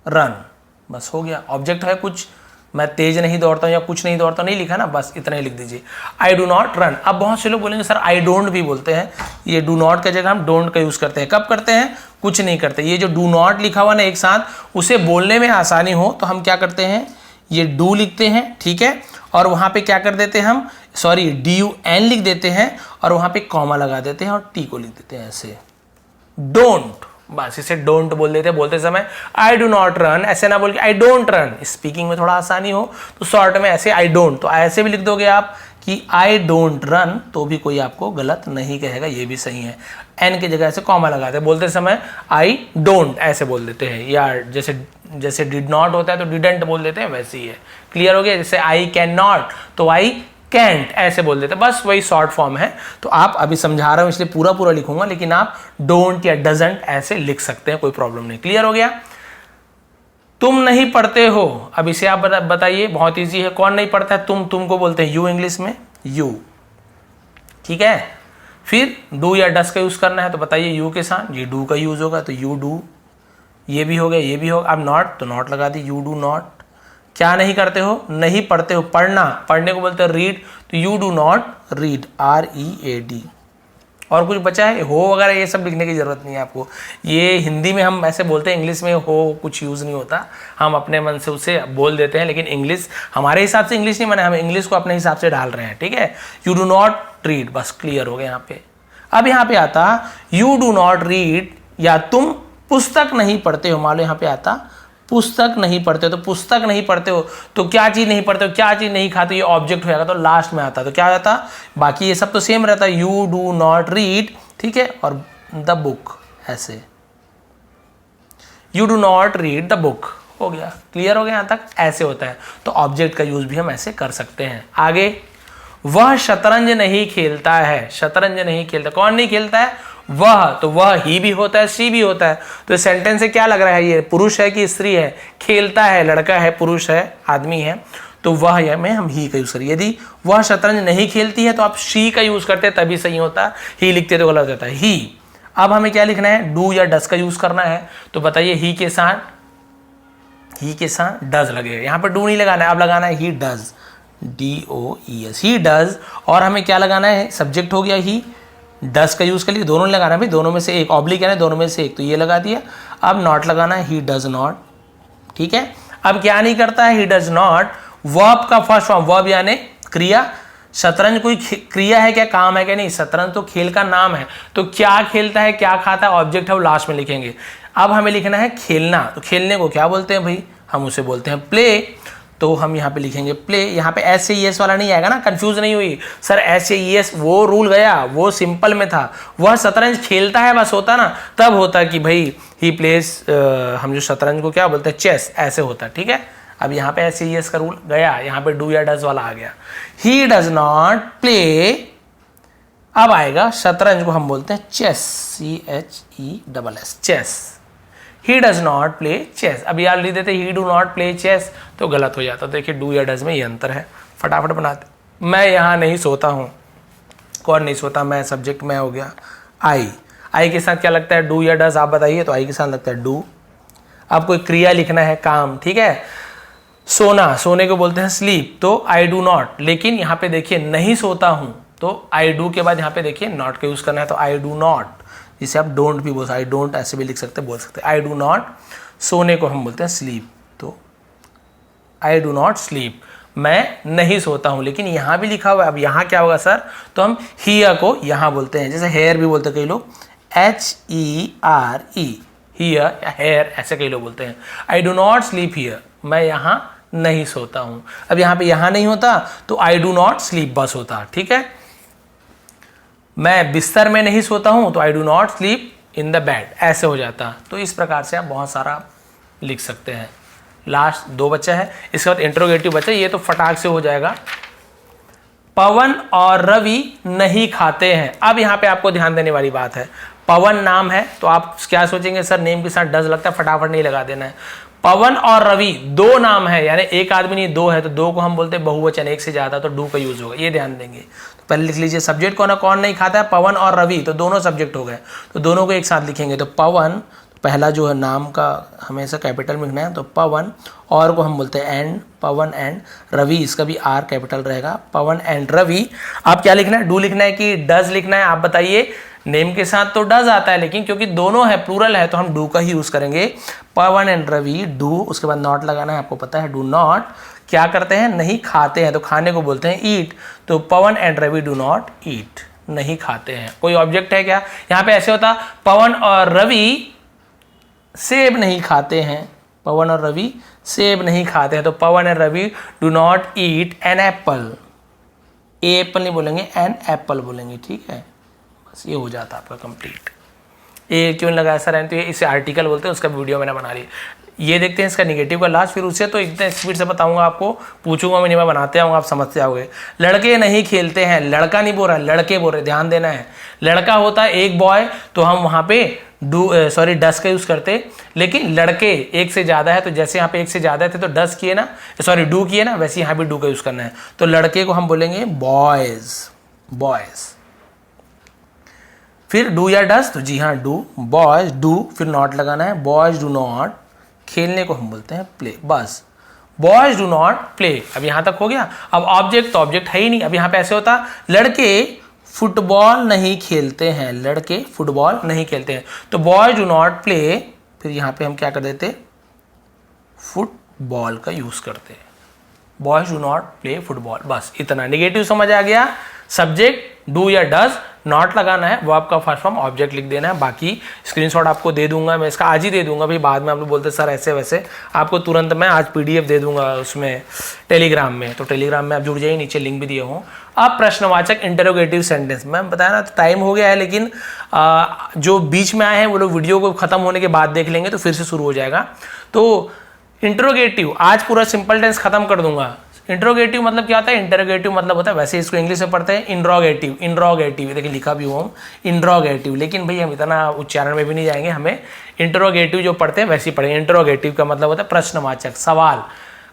[SPEAKER 1] रन, बस हो गया। ऑब्जेक्ट है कुछ मैं तेज नहीं दौड़ता हूँ या कुछ नहीं दौड़ता, नहीं लिखा ना, बस इतना ही लिख दीजिए। I do not run. अब बहुत से लोग बोलेंगे सर आई डोंट भी बोलते हैं, ये डू नॉट का जगह हम डोंट का यूज़ करते हैं। कब करते हैं? कुछ नहीं करते। ये जो डू नॉट लिखा हुआ ना एक साथ, उसे बोलने में आसानी हो तो हम क्या करते हैं, ये डू लिखते हैं, ठीक है, और वहाँ पे क्या कर देते हैं हम, सॉरी DUN लिख देते हैं और वहाँ पे कॉमा लगा देते हैं और टी को लिख देते हैं ऐसे, डोंट। बस इसे डोंट बोल देते हैं बोलते समय। आई डू नॉट रन ऐसे ना बोल के आई डोंट रन, स्पीकिंग में थोड़ा आसानी हो तो शॉर्ट में ऐसे आई डोंट, तो ऐसे भी लिख दोगे आप कि आई डोंट रन, तो भी कोई आपको गलत नहीं कहेगा, ये भी सही है। एन की जगह ऐसे कॉमा लगाते हैं बोलते समय, आई डोंट ऐसे बोल देते हैं, या जैसे डिड नॉट होता है तो डिडंट बोल देते हैं, वैसे ही है। क्लियर हो गया? जैसे आई कैन नॉट तो आई कैंट ऐसे बोल देते हैं, बस वही शॉर्ट फॉर्म है। तो आप अभी समझा रहा हूं इसलिए पूरा पूरा लिखूंगा, लेकिन आप डोंट या डजंट ऐसे लिख सकते हैं, कोई प्रॉब्लम नहीं। क्लियर हो गया? तुम नहीं पढ़ते हो, अब इसे आप बताइए, बहुत इजी है। कौन नहीं पढ़ता है? तुमको बोलते हैं यू इंग्लिश में, यू, ठीक है। फिर डू या डस का यूज करना है तो बताइए यू के साथ, ये डू का यूज होगा तो यू डू, ये भी हो गया, ये भी होगा। अब नॉट तो नॉट लगा दी, यू डू नॉट। क्या नहीं करते हो? नहीं पढ़ते हो, पढ़ना, पढ़ने को बोलते हैं रीड, तो you do not read, READ। और कुछ बचा है? हो वगैरह ये सब लिखने की जरूरत नहीं है आपको, ये हिंदी में हम ऐसे बोलते हैं, इंग्लिश में हो कुछ यूज़ नहीं होता, हम अपने मन से उसे बोल देते हैं, लेकिन इंग्लिश हमारे हिसाब से इंग्लिश नहीं बना, हम इंग्लिश को अपने हिसाब से डाल रहे हैं, ठीक है। यू डू नॉट रीड, बस क्लियर हो गया यहाँ पे। अब यहाँ पे आता यू डू नॉट रीड, या तुम पुस्तक नहीं पढ़ते हो, मान लो यहाँ पे आता पुस्तक नहीं पढ़ते हो, तो पुस्तक नहीं पढ़ते हो तो क्या चीज़ नहीं पढ़ते हो, क्या चीज़ नहीं खाते, ये ऑब्जेक्ट हो जाएगा, तो लास्ट में आता तो क्या आता, बाकी ये सब तो सेम रहता है, यू डू नॉट रीड, ठीक है, और द बुक ऐसे, you do not read the book, हो गया। क्लियर हो गया यहाँ तक? ऐसे होता है, तो ऑब्जेक्ट का यूज भी हम ऐसे कर सकते हैं। आगे, वह शतरंज नहीं खेलता है, शतरंज नहीं खेलता, कौन नहीं खेलता है? वह, तो वह ही भी होता है, सी भी होता है, तो इस सेंटेंस से क्या लग रहा है, ये पुरुष है कि स्त्री है? खेलता है, लड़का है, पुरुष है, आदमी है, तो वह या में हम ही का यूज करिए। यदि वह शतरंज नहीं खेलती है तो आप शी का यूज करते हैं, तभी सही होता, ही लिखते तो गलत होता है, ही। अब हमें क्या लिखना है? डू या डस का यूज करना है, तो बताइए ही के साथ डज लगेगा, यहाँ पर डू नहीं लगाना है, अब लगाना है he does, DOES, he does. और हमें क्या लगाना है? सब्जेक्ट हो गया ही, डस का यूज कर लिया, दोनों लगाना है भाई, दोनों में से एक, ऑब्लिक है ना, दोनों में से एक, तो ये लगा दिया। अब नॉट लगाना है, ही डज नॉट, ठीक है। अब क्या नहीं करता है? ही डज नॉट, वर्ब का फर्स्ट फॉर्म, वर्ब यानी क्रिया, शतरंज कोई क्रिया है क्या, काम है क्या? नहीं, शतरंज तो खेल का नाम है, तो क्या खेलता है, क्या खाता है, ऑब्जेक्ट है, वो लास्ट में लिखेंगे। अब हमें लिखना है खेलना, तो खेलने को क्या बोलते हैं भाई? हम उसे बोलते हैं प्ले, तो हम यहाँ पे लिखेंगे प्ले। यहाँ पे SAES वाला नहीं आएगा ना, कंफ्यूज नहीं हुई सर, SAES वो रूल गया, वो सिंपल में था, वह शतरंज खेलता है बस होता ना, तब होता कि भाई ही प्लेस, हम जो शतरंज को क्या बोलते हैं, चेस, ऐसे होता, ठीक है। अब यहाँ पे SAES का रूल गया, यहाँ पे डू या डज वाला आ गया, ही डज नॉट प्ले। अब आएगा शतरंज को हम बोलते हैं chess, CHESS, chess, he does not play chess. अब यार लिख देते he do not play chess, तो गलत हो जाता। देखिए डू या डज में ये अंतर है, फटाफट बनाते। मैं यहाँ नहीं सोता हूँ, कौन नहीं सोता? मैं, सब्जेक्ट में हो गया आई के साथ क्या लगता है? डू या डज, आप बताइए। तो आई के साथ लगता है डू। अब कोई क्रिया लिखना है, काम, ठीक है। सोना, सोने को बोलते हैं स्लीप, तो आई डू नॉट, लेकिन यहाँ पे देखिए नहीं सोता हूँ, तो आई डू के बाद यहाँ पे देखिए नॉट का यूज करना है, तो आई डू नॉट, जिसे आप डोंट भी बोल सकते, आई डोंट ऐसे भी लिख सकते, बोल सकते, आई डू नॉट। सोने को हम बोलते हैं स्लीप, तो आई डू नॉट स्लीप, मैं नहीं सोता हूं, लेकिन यहां भी लिखा हुआ है। अब यहां क्या होगा सर? तो हम हियर को यहां बोलते हैं, जैसे हेयर भी बोलते हैं कई लोग, HERE, हियर या हेयर, ऐसे कई लोग बोलते हैं। I do not sleep here, मैं यहां नहीं सोता हूं। अब यहां पे यहां नहीं होता तो आई डू नॉट स्लीप बस होता, ठीक है। मैं बिस्तर में नहीं सोता हूं, तो I do not sleep in the bed, ऐसे हो जाता। तो इस प्रकार से आप बहुत सारा लिख सकते हैं। लास्ट 2 बच्चा है, इसके बाद इंट्रोगेटिव बच्चा, ये तो फटाक से हो जाएगा। पवन और रवि नहीं खाते हैं। अब यहाँ पे आपको ध्यान देने वाली बात है, पवन नाम है, तो आप क्या सोचेंगे सर नेम के साथ डज लगता है, फटाफट नहीं लगा देना है। पवन और रवि 2 नाम है, यानी एक आदमी नहीं 2 है, तो 2 को हम बोलते हैं बहुवचन, एक से ज्यादा, तो डू का यूज होगा, ये ध्यान देंगे। तो पहले लिख लीजिए सब्जेक्ट कौन है, कौन नहीं खाता है, पवन और रवि, तो दोनों सब्जेक्ट हो गए, तो दोनों को एक साथ लिखेंगे, तो पवन पहला जो है नाम का हमेशा कैपिटल में लिखना है, तो पवन, और को हम बोलते हैं एंड, पवन एंड रवि, इसका भी आर कैपिटल रहेगा, पवन एंड रवि। आप क्या लिखना है, डू लिखना है कि डज लिखना है, आप बताइए। नेम के साथ तो डज आता है, लेकिन क्योंकि दोनों है प्लूरल है तो हम डू का ही यूज करेंगे। पवन एंड रवि डू, उसके बाद नॉट लगाना है, आपको पता है डू नॉट क्या करते हैं, नहीं खाते हैं, तो खाने को बोलते हैं ईट, तो Pavan and Ravi do not eat, नहीं खाते हैं। कोई ऑब्जेक्ट है क्या, यहाँ पे ऐसे होता पवन और रवि सेब नहीं खाते हैं, पवन और रवि सेब नहीं खाते हैं, तो Pavan and Ravi do not eat an apple, apple नहीं बोलेंगे, एन एप्पल बोलेंगे, ठीक है। बस ये हो जाता आपका कंप्लीट। ये क्यों लगा ऐसा रहने, तो ये इसे आर्टिकल बोलते हैं, उसका वीडियो मैंने बना लिया। ये देखते हैं इसका निगेटिव का लास्ट, फिर उसे तो इतने स्पीड से बताऊंगा आपको, पूछूंगा मैं, नहीं मैं बनाते आऊँगा, आप समझते आओगे। लड़के नहीं खेलते हैं, लड़का नहीं बोल रहा है, लड़के बोल रहे, ध्यान देना है। लड़का होता है एक बॉय, तो हम वहाँ पे डस का यूज करते, लेकिन लड़के एक से ज्यादा है, तो जैसे यहाँ पे एक से ज्यादा थे तो डस किए ना, डू किए ना, वैसे यहाँ पे डू का यूज करना है। तो लड़के को हम बोलेंगे बॉयज, बॉयज। फिर डू या डस, तो जी हाँ डू, बॉयज डू, फिर नॉट लगाना है, बॉयज डू नॉट, खेलने को हम बोलते हैं प्ले, बस बॉयज डू नॉट प्ले। अब यहां तक हो गया। अब ऑब्जेक्ट, तो ऑब्जेक्ट है ही नहीं। अब यहां पे ऐसे होता, लड़के फुटबॉल नहीं खेलते हैं, लड़के फुटबॉल नहीं खेलते हैं, तो बॉयज डू नॉट प्ले, फिर यहां पे हम क्या कर देते, फुटबॉल का यूज करते हैं, boys do not play football, बस इतना। निगेटिव समझ आ गया। सब्जेक्ट डू या डज, नॉट लगाना है, वो आपका फर्स्ट फॉर्म, ऑब्जेक्ट लिख देना है। बाकी स्क्रीनशॉट आपको दे दूंगा मैं, इसका आज ही दे दूंगा भाई, बाद में आप लोग बोलते सर ऐसे वैसे, आपको तुरंत मैं आज पीडीएफ दे दूंगा उसमें टेलीग्राम में, तो टेलीग्राम में आप जुड़ जाइए, नीचे लिंक भी दिए हूँ। अब प्रश्नवाचक इंटरोगेटिव सेंटेंस, मैं बताया ना टाइम हो गया है, लेकिन जो बीच में आए हैं वो लोग वीडियो को खत्म होने के बाद देख लेंगे, तो फिर से शुरू हो जाएगा। तो इंटरोगेटिव आज पूरा सिंपल टेंस खत्म कर दूंगा। इंट्रोगेटिव मतलब क्या होता है, इंटरोगेटिव मतलब होता है, वैसे इसको इंग्लिश में पढ़ते हैं इंड्रोगेटिव, इंड्रोगेटिव देखिए लिखा भी हूँ इंड्रोगेटिव, लेकिन भाई हम इतना उच्चारण में भी नहीं जाएंगे, हमें इंटरोगेटिव जो पढ़ते हैं वैसे ही पढ़ेंगे। इंटरोगेटिव का मतलब होता है प्रश्नवाचक, सवाल।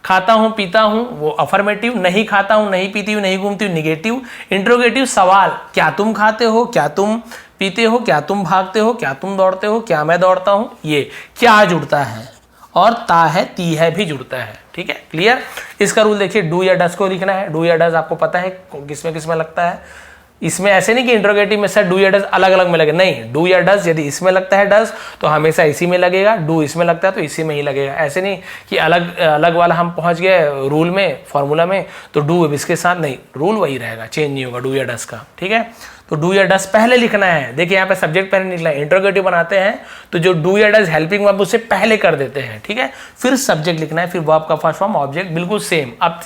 [SPEAKER 1] खाता हूँ पीता हूँ वो अफर्मेटिव, नहीं खाता हूँ नहीं पीती हूँ नहीं घूमती हूँ निगेटिव। इंट्रोगेटिव सवाल, क्या तुम खाते हो, क्या तुम पीते हो, क्या तुम भागते हो, क्या तुम दौड़ते हो, क्या मैं दौड़ता हूँ। ये क्या जुड़ता है, और ता है ती है भी जुड़ता है, ठीक है क्लियर। इसका रूल देखिए, डू या डस को लिखना है, डू या डस आपको पता है किसमें लगता है। इसमें ऐसे नहीं कि इंट्रोगेटिव में सर डू या डस अलग अलग में लगे, नहीं, डू या डस यदि इसमें लगता है डस तो हमेशा इसी में लगेगा, डू इसमें लगता है तो इसी में ही लगेगा। ऐसे नहीं कि अलग अलग वाला हम पहुंच गए रूल में, फॉर्मूला में, तो डू इसके साथ नहीं, रूल वही रहेगा, चेंज नहीं होगा डू या डस का, ठीक है। तो डू या डस पहले लिखना है, देखिए यहाँ पे सब्जेक्ट पहले निकला है, इंट्रोगेटिव बनाते हैं तो जो डू या डस हेल्पिंग वर्ब उससे पहले कर देते हैं, ठीक है। फिर सब्जेक्ट लिखना है, फिर वर्ब का फर्स्ट फॉर्म, ऑब्जेक्ट बिल्कुल सेम। अब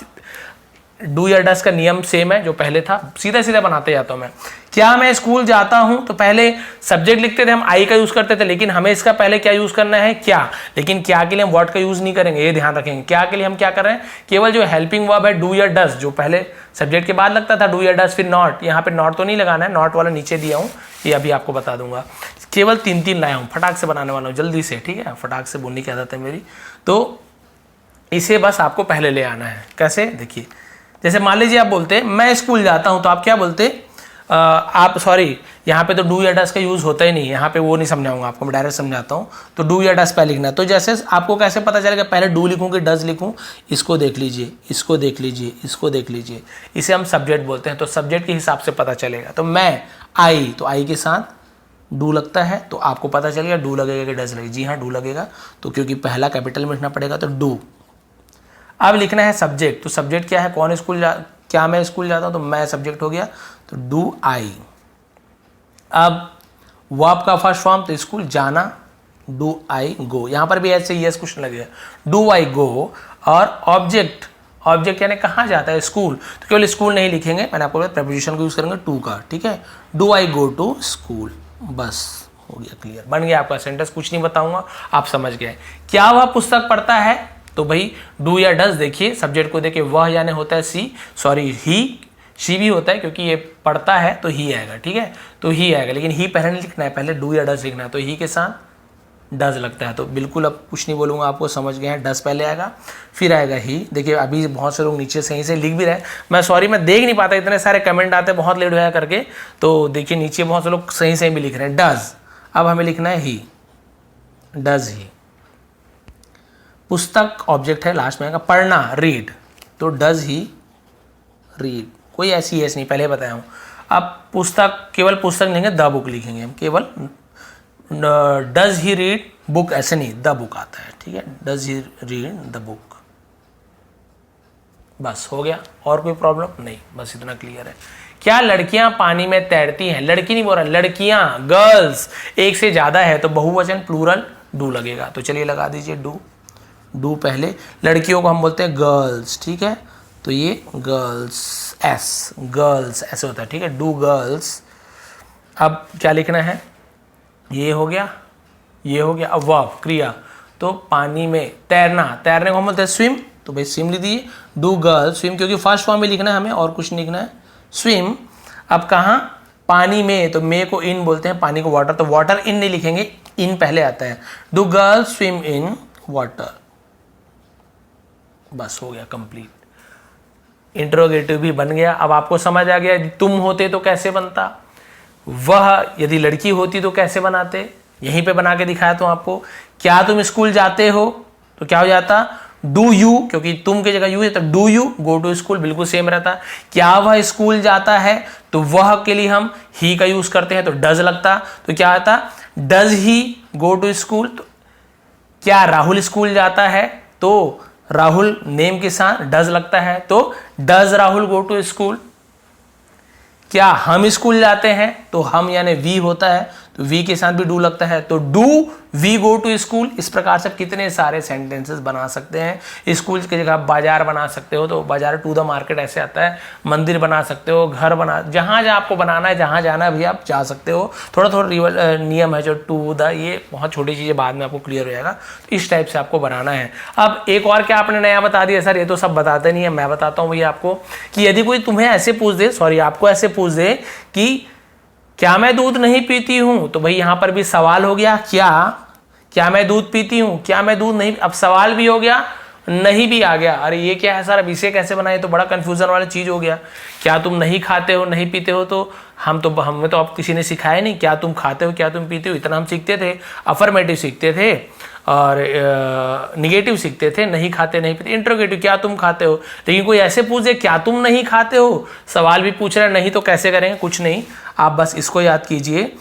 [SPEAKER 1] डू या डस का नियम सेम है जो पहले था, सीधा सीधा बनाते जाता हूं मैं। क्या मैं स्कूल जाता हूं, तो पहले सब्जेक्ट लिखते थे हम, आई का यूज करते थे, लेकिन हमें इसका पहले क्या यूज करना है, क्या। लेकिन क्या के लिए हम वर्ड का यूज नहीं करेंगे, ये ध्यान रखेंगे। क्या के लिए हम क्या कर रहे हैं, केवल जो हेल्पिंग वर्ब है डू या डस, जो पहले सब्जेक्ट के बाद लगता था डू या डस, फिर नॉट, यहाँ पे नॉट तो नहीं लगाना है, नॉट वाला नीचे दिया हूँ, ये अभी आपको बता दूंगा। केवल 3 लाया हूँ, फटाक से बनाने वाला हूँ, जल्दी से, ठीक है, फटाक से बोलने की आदत है मेरी। तो इसे बस आपको पहले ले आना है। कैसे, देखिए, जैसे मान लीजिए आप बोलते हैं मैं स्कूल जाता हूं, तो आप क्या बोलते, आप सॉरी यहाँ पे तो डू या डस का यूज होता ही नहीं, यहाँ पे वो नहीं समझाऊंगा आपको, मैं डायरेक्ट समझाता हूँ। तो डू या डस पहले लिखना, तो जैसे आपको कैसे पता चलेगा, पहले डू लिखूँ कि डस लिखूँ, इसको देख लीजिए, इसको देख लीजिए, इसको देख लीजिए, इसे हम सब्जेक्ट बोलते हैं, तो सब्जेक्ट के हिसाब से पता चलेगा। तो मैं आई, तो आई के साथ डू लगता है, तो आपको पता चलेगा डू लगेगा कि डस लगेगा, जी हाँ डू लगेगा, तो क्योंकि पहला कैपिटल में लिखना पड़ेगा, तो डू। अब लिखना है सब्जेक्ट, तो सब्जेक्ट क्या है, कौन स्कूल क्या मैं स्कूल जाता हूं, तो मैं सब्जेक्ट हो गया, तो डू आई। अब वर्ब का फर्स्ट फॉर्म, तो स्कूल जाना, डू आई गो, यहां पर भी ऐसे यस क्वेश्चन लगेगा, डू आई गो। और ऑब्जेक्ट, ऑब्जेक्ट यानी कहाँ जाता है, स्कूल, तो केवल स्कूल नहीं लिखेंगे, मैंने आपको प्रेपोजिशन को यूज करेंगे टू का, ठीक है। Do I go to school, बस हो गया, क्लियर, बन गया आपका सेंटेंस, कुछ नहीं बताऊंगा, आप समझ गए। क्या वह पुस्तक पढ़ता है, तो भाई डू या डस, देखिए सब्जेक्ट को देखिए, वह यानी होता है सी, सॉरी ही, शी भी होता है क्योंकि ये पढ़ता है तो ही आएगा, ठीक है, तो ही आएगा, लेकिन ही पहले नहीं लिखना है, पहले डू या डस लिखना है, तो ही के साथ डस लगता है, तो बिल्कुल अब कुछ नहीं बोलूंगा, आपको समझ गए हैं, डस पहले आएगा फिर आएगा ही। देखिए अभी बहुत से लोग नीचे सही से लिख भी रहे हैं, मैं सॉरी मैं देख नहीं पाता, इतने सारे कमेंट आते हैं बहुत लेट होया करके, तो देखिए नीचे बहुत से लोग सही भी लिख रहे हैं, डज। अब हमें लिखना है ही, डज ही। पुस्तक ऑब्जेक्ट है, लास्ट में आएगा पढ़ना, रीड, तो डज ही रीड। कोई ऐसी एस नहीं, पहले बताया हूँ। अब पुस्तक, केवल पुस्तक लिखेंगे, द बुक लिखेंगे हम, केवल डज ही रीड बुक ऐसे नहीं, द बुक आता है, ठीक है, does he read the book. बस हो गया, और कोई प्रॉब्लम नहीं, बस इतना क्लियर है। क्या लड़कियां पानी में तैरती हैं? लड़की नहीं बोल रहा, लड़कियां, गर्ल्स। एक से ज्यादा है तो बहुवचन प्लूरल डू लगेगा, तो चलिए लगा दीजिए डू। डू पहले, लड़कियों को हम बोलते हैं गर्ल्स, ठीक है, तो ये गर्ल्स, एस, गर्ल्स ऐसे होता है, ठीक है, डू गर्ल्स। अब क्या लिखना है? ये हो गया, ये हो गया। अब वर्ब, क्रिया, तो पानी में तैरना, तैरने को हम बोलते हैं स्विम, तो भाई स्विम लिख दीजिए, डू गर्ल्स स्विम, क्योंकि फर्स्ट फॉर्म में लिखना है हमें, और कुछ नहीं लिखना है, स्विम। अब कहाँ? पानी में, तो मे को इन बोलते हैं, पानी को वाटर, तो वाटर इन नहीं लिखेंगे, इन पहले आता है, do girls swim in water. बस हो गया कंप्लीट। इंट्रोगेटिव भी बन गया। अब आपको समझ आ गया तुम होते तो कैसे बनता, वह यदि लड़की होती तो कैसे बनाते, यहीं पे बना के दिखाया तो आपको। क्या तुम स्कूल जाते हो, तो क्या हो जाता, डू यू, क्योंकि तुम की जगह यू है तो do you go to school, बिल्कुल सेम रहता। क्या वह स्कूल जाता है, तो वह के लिए हम ही का यूज करते हैं, तो डज लगता, तो क्या आता, does he go to school. तो क्या राहुल स्कूल जाता है, तो राहुल नेम के साथ डज लगता है, तो does Rahul go to school. क्या हम स्कूल जाते हैं, तो हम यानी वी होता है, तो वी के साथ भी डू लगता है, तो do we go to school. इस प्रकार से कितने सारे सेंटेंसेस बना सकते हैं। स्कूल की जगह बाजार बना सकते हो, तो बाजार टू द मार्केट ऐसे आता है। मंदिर बना सकते हो, घर बना, जहां जहां आपको बनाना है, जहां जाना है भी आप जा सकते हो। थोड़ा थोड़ा नियम है जो टू द, ये बहुत छोटी चीजें बाद में आपको क्लियर हो जाएगा। तो इस टाइप से आपको बनाना है। अब एक और क्या आपने नया बता दिया, सर ये तो सब बताते नहीं है, मैं बताता हूँ भैया आपको, कि यदि कोई तुम्हें ऐसे पूछ दे, सॉरी आपको ऐसे पूछ दे कि क्या मैं दूध नहीं पीती हूं, तो भाई यहां पर भी सवाल हो गया, क्या मैं दूध पीती हूं, क्या मैं दूध नहीं, अब सवाल भी हो गया, नहीं भी आ गया। अरे ये क्या है सर, अब इसे कैसे बनाए, तो बड़ा कंफ्यूजन वाला चीज हो गया। क्या तुम नहीं खाते हो, नहीं पीते हो, तो हमें तो अब किसी ने सिखाया नहीं, क्या तुम खाते हो, क्या तुम पीते हो, इतना हम सीखते थे। अफर्मेटिव सीखते थे और निगेटिव सीखते थे, नहीं खाते नहीं पीते। इंट्रोगेटिव, क्या तुम खाते हो। लेकिन कोई ऐसे पूछ दे क्या तुम नहीं खाते हो, सवाल भी पूछ रहे हैं, नहीं तो कैसे करेंगे, कुछ नहीं। आप बस इसको याद कीजिए,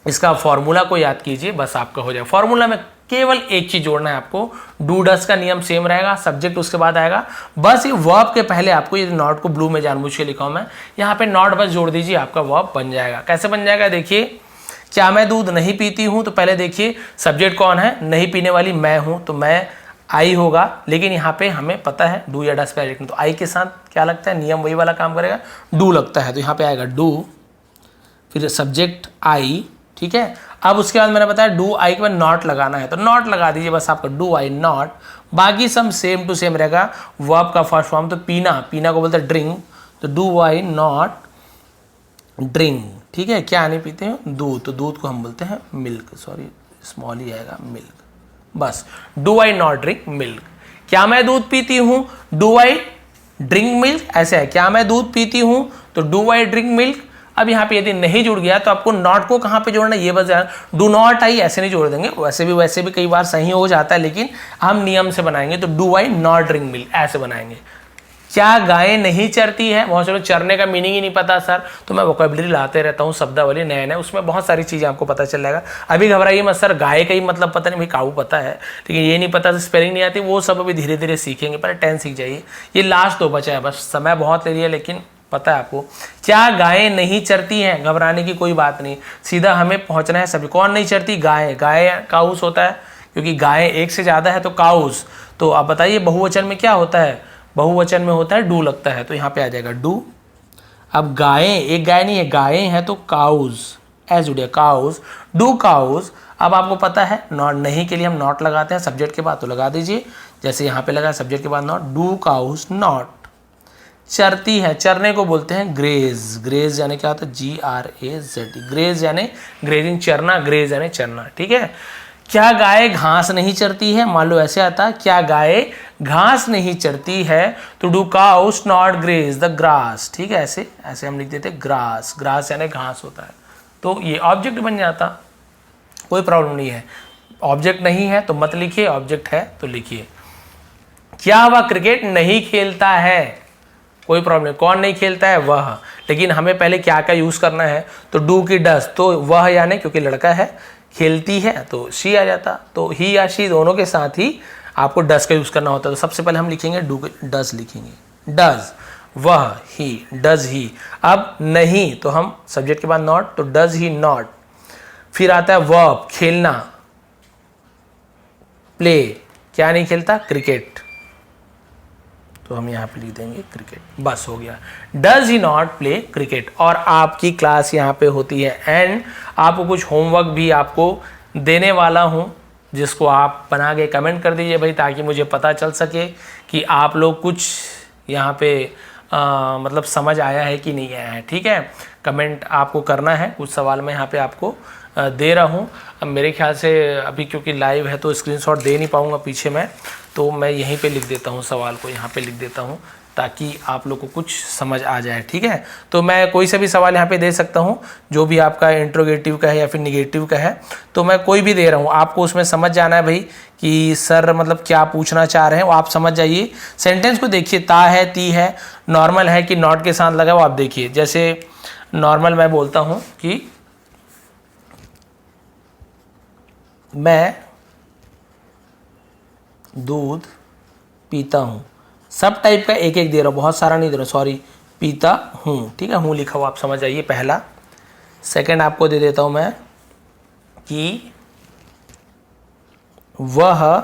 [SPEAKER 1] इसका फॉर्मूला को याद कीजिए, बस आपका हो जाएगा। फॉर्मूला में केवल एक चीज जोड़ना है आपको, डू डस का नियम सेम रहेगा, सब्जेक्ट उसके बाद आएगा। बस ये वर्ब के पहले आपको, ये नॉट को ब्लू में जानबूझ के लिखा हूं मैं, यहाँ पे नॉट बस जोड़ दीजिए, आपका वर्ब बन जाएगा। कैसे बन जाएगा देखिए, क्या मैं दूध नहीं पीती हूं, तो पहले देखिए सब्जेक्ट कौन है, नहीं पीने वाली मैं हूं, तो मैं आई होगा। लेकिन यहाँ पे हमें पता है डू या डस पे लिखना, तो आई के साथ क्या लगता है, नियम वही वाला काम करेगा, डू लगता है, तो यहाँ पे आएगा डू, फिर सब्जेक्ट आई, ठीक है। अब उसके बाद मैंने बताया डू आई के बाद नॉट लगाना है, तो नॉट लगा दीजिए बस, आपका डू आई नॉट। बाकी सब सेम टू सेम रहेगा। वर्ब का फर्स्ट फॉर्म, तो पीना, पीना को बोलते हैं ड्रिंक, तो डू आई नॉट ड्रिंक, ठीक है। क्या नहीं पीते हैं, दूध, तो दूध को हम बोलते हैं मिल्क, सॉरी स्मॉल ही आएगा, मिल्क। बस do I not drink milk. क्या मैं दूध पीती हूं, डू आई ड्रिंक मिल्क, ऐसे है। क्या मैं दूध पीती हूं, तो डू आई ड्रिंक मिल्क। अब यहाँ पे यदि नहीं जुड़ गया तो आपको नॉट को कहाँ पे जोड़ना है, ये बस डू नॉट आई ऐसे नहीं जोड़ देंगे, वैसे भी कई बार सही हो जाता है, लेकिन हम नियम से बनाएंगे, तो do I not drink milk ऐसे बनाएंगे। क्या गायें नहीं चरती है, बहुत सारे चरने का मीनिंग ही नहीं पता सर, तो मैं वोकैबुलरी लाते रहता हूँ शब्दावली नए नए, उसमें बहुत सारी चीजें आपको पता चल जाएगा। अभी घबराइए मत सर, गाय का ही मतलब पता नहीं, भाई काऊ पता है, लेकिन ये नहीं पता, स्पेलिंग नहीं आती, वो सब अभी धीरे धीरे सीखेंगे, पहले 10 सीख जाइए। ये लास्ट 2 बचा है, बस समय बहुत ले लिया, लेकिन पता है आपको। क्या गायें नहीं चरती हैं, घबराने की कोई बात नहीं, सीधा हमें पहुंचना है सभी। कौन नहीं चरती, गाय, गाय काउस होता है, क्योंकि गाय एक से ज्यादा है तो काउस। तो आप बताइए बहुवचन में क्या होता है, बहुवचन में होता है डू लगता है, तो यहाँ पे आ जाएगा डू। अब गायें, एक गाय नहीं है, गायें हैं तो काउज, एज जुड़े काउज, डू काउज। अब आपको पता है नॉट, नहीं के लिए हम नॉट लगाते हैं सब्जेक्ट के बाद, तो लगा दीजिए, जैसे यहाँ पे लगा सब्जेक्ट के बाद नॉट, डू काउज नॉट। चरती है, चरने को बोलते हैं ग्रेज, ग्रेज यानी क्या होता है, GRAZ, ग्रेज यानी ग्रेजिंग, चरना, ग्रेज यानी चरना, ठीक है। क्या गाय घास नहीं चरती है, मान लो ऐसे आता है, क्या गाय घास नहीं चरती है, तो do cows not graze the grass, ठीक है। ऐसे ऐसे हम लिख देते ग्रास, ग्रास यानी घास होता है, तो ये ऑब्जेक्ट बन जाता, कोई प्रॉब्लम नहीं है। ऑब्जेक्ट नहीं है तो मत लिखिए, ऑब्जेक्ट है तो लिखिए। क्या वह क्रिकेट नहीं खेलता है? कोई प्रॉब्लम नहीं, कौन नहीं खेलता है? वह। लेकिन हमें पहले क्या का यूज करना है, तो डू की डस, तो वह यानी क्योंकि लड़का है, खेलती है तो शी आ जाता, तो ही या शी दोनों के साथ ही आपको डस का यूज करना होता है। तो सबसे पहले हम लिखेंगे डू, डस लिखेंगे, डज, वह, ही, डज ही। अब नहीं तो हम सब्जेक्ट के बाद नॉट, तो डज ही नॉट। फिर आता है वर्ब, खेलना, प्ले, क्या नहीं खेलता? क्रिकेट, तो हम यहाँ पे लिख देंगे क्रिकेट, बस हो गया। Does he not play cricket. और आपकी क्लास यहाँ पे होती है एंड। आपको कुछ होमवर्क भी आपको देने वाला हूँ, जिसको आप बना के कमेंट कर दीजिए भाई, ताकि मुझे पता चल सके कि आप लोग कुछ यहाँ पे मतलब समझ आया है कि नहीं आया है। ठीक है, कमेंट आपको करना है। कुछ सवाल मैं यहाँ पे आपको दे रहा हूँ। अब मेरे ख्याल से अभी क्योंकि लाइव है तो स्क्रीनशॉट दे नहीं पाऊँगा पीछे मैं, तो मैं यहीं पे लिख देता हूँ, सवाल को यहाँ पे लिख देता हूँ ताकि आप लोग को कुछ समझ आ जाए। ठीक है, तो मैं कोई सा भी सवाल यहाँ पे दे सकता हूँ, जो भी आपका इंट्रोगेटिव का है या फिर निगेटिव का है, तो मैं कोई भी दे रहा हूँ। आपको उसमें समझ जाना है भाई कि सर मतलब क्या पूछना चाह रहे हैं, वो आप समझ जाइए। सेंटेंस को देखिए, ता है, ती है, नॉर्मल है कि नॉट के साथ लगा, वो आप देखिए। जैसे नॉर्मल मैं बोलता हूँ कि मैं दूध पीता हूँ, सब टाइप का एक एक दे रहा हूँ, बहुत सारा नहीं दे रहा, सॉरी, पीता हूँ। ठीक है, हूँ लिखा हुआ आप समझ जाइए पहला। सेकंड आपको दे देता हूँ मैं कि वह,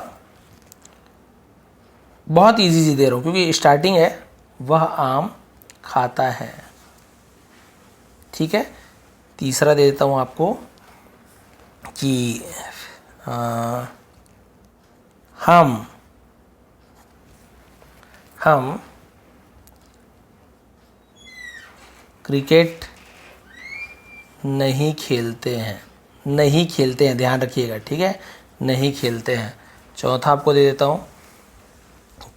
[SPEAKER 1] बहुत इजी दे रहा हूँ क्योंकि स्टार्टिंग है, वह आम खाता है। ठीक है, तीसरा दे देता हूँ आपको कि हम क्रिकेट नहीं खेलते हैं, नहीं खेलते हैं, ध्यान रखिएगा। ठीक है, नहीं खेलते हैं। चौथा आपको दे देता हूँ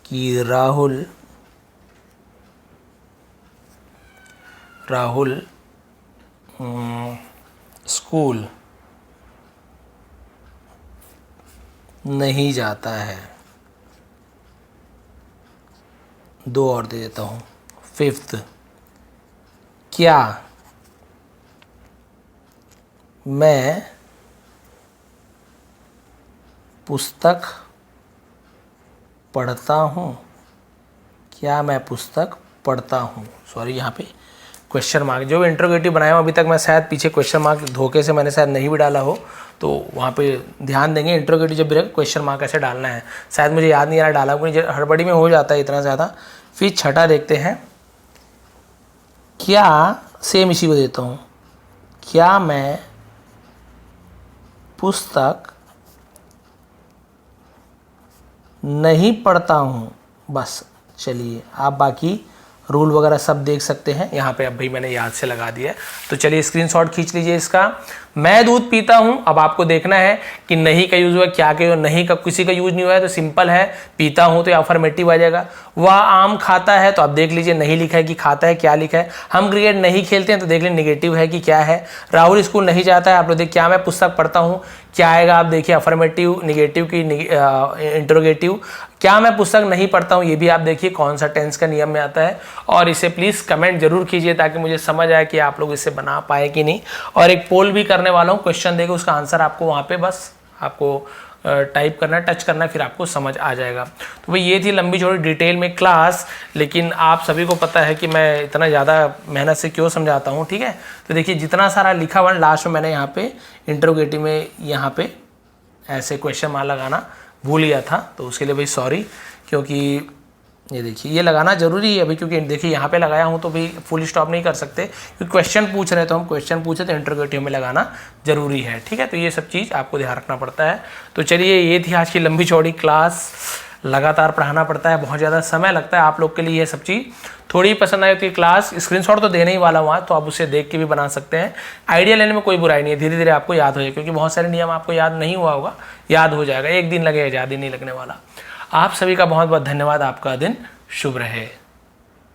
[SPEAKER 1] कि राहुल स्कूल नहीं जाता है। दो और दे देता हूँ। फिफ्थ, क्या मैं पुस्तक पढ़ता हूँ? क्या मैं पुस्तक पढ़ता हूँ? सॉरी, यहाँ पे क्वेश्चन मार्क, जो इंट्रोगेटिव बनाया हूँ अभी तक मैं शायद पीछे क्वेश्चन मार्क धोखे से मैंने शायद नहीं भी डाला हो, तो वहाँ पे ध्यान देंगे। इंट्रोगेटिव जब भी रहे क्वेश्चन मार्क ऐसे डालना है, शायद मुझे याद नहीं आ रहा डाला, क्योंकि हड़बड़ी में हो जाता है इतना ज़्यादा। फिर छठा देखते हैं, क्या, सेम इसी को देता हूँ, क्या मैं पुस्तक नहीं पढ़ता हूँ? बस, चलिए आप बाकी रूल वगैरह सब देख सकते हैं यहाँ पे। अब भाई मैंने याद से लगा दिया, तो चलिए स्क्रीनशॉट खींच लीजिए इसका। मैं दूध पीता हूँ, अब आपको देखना है कि नहीं का यूज हुआ, क्या का, नहीं का किसी का यूज नहीं हुआ है, तो सिंपल है, पीता हूँ तो अफर्मेटिव आ जाएगा। वह आम खाता है, तो आप देख लीजिए नहीं लिखा है कि खाता है, क्या लिखा है। हम क्रिकेट नहीं खेलते हैं, तो देख लीजिए निगेटिव है कि क्या है। राहुल स्कूल नहीं जाता है, आप लोग देखिए क्या मैं पुस्तक पढ़ता हूँ, क्या आएगा आप देखिए, अफर्मेटिव, निगेटिव की इंट्रोगेटिव। क्या मैं पुस्तक नहीं पढ़ता हूँ, ये भी आप देखिए कौन सा टेंस का नियम में आता है। और इसे प्लीज़ कमेंट जरूर कीजिए ताकि मुझे समझ आए कि आप लोग इसे बना पाए कि नहीं। और एक पोल भी करने वाला हूँ, क्वेश्चन देगा, उसका आंसर आपको वहाँ पे बस आपको टाइप करना, टच करना, फिर आपको समझ आ जाएगा। तो भाई ये थी लंबी चौड़ी डिटेल में क्लास, लेकिन आप सभी को पता है कि मैं इतना ज़्यादा मेहनत से क्यों समझाता हूँ। ठीक है, तो देखिए जितना सारा लिखा हुआ लास्ट में मैंने यहाँ पे इंट्रोगेटिव में यहाँ पे ऐसे क्वेश्चन मार्क लगाना भूल गया था, तो उसके लिए भाई सॉरी। क्योंकि ये देखिए ये लगाना जरूरी है अभी, क्योंकि देखिए यहाँ पे लगाया हूँ तो भाई फुल स्टॉप नहीं कर सकते, क्योंकि क्वेश्चन पूछ रहे, तो हम क्वेश्चन पूछे तो इंट्रोगेटिव में लगाना जरूरी है। ठीक है, तो ये सब चीज़ आपको ध्यान रखना पड़ता है। तो चलिए ये थी आज की लंबी चौड़ी क्लास। लगातार पढ़ाना पड़ता है, बहुत ज़्यादा समय लगता है आप लोग के लिए। ये सब चीज़ थोड़ी पसंद आई होती क्लास, स्क्रीनशॉट तो देने ही वाला वहाँ, तो आप उसे देख के भी बना सकते हैं। आइडिया लेने में कोई बुराई नहीं है, धीरे धीरे आपको याद हो जाए, क्योंकि बहुत सारे नियम आपको याद नहीं हुआ होगा, याद हो जाएगा, एक दिन लगेगा, ज़्यादा नहीं लगने वाला। आप सभी का बहुत बहुत धन्यवाद, आपका दिन शुभ रहे।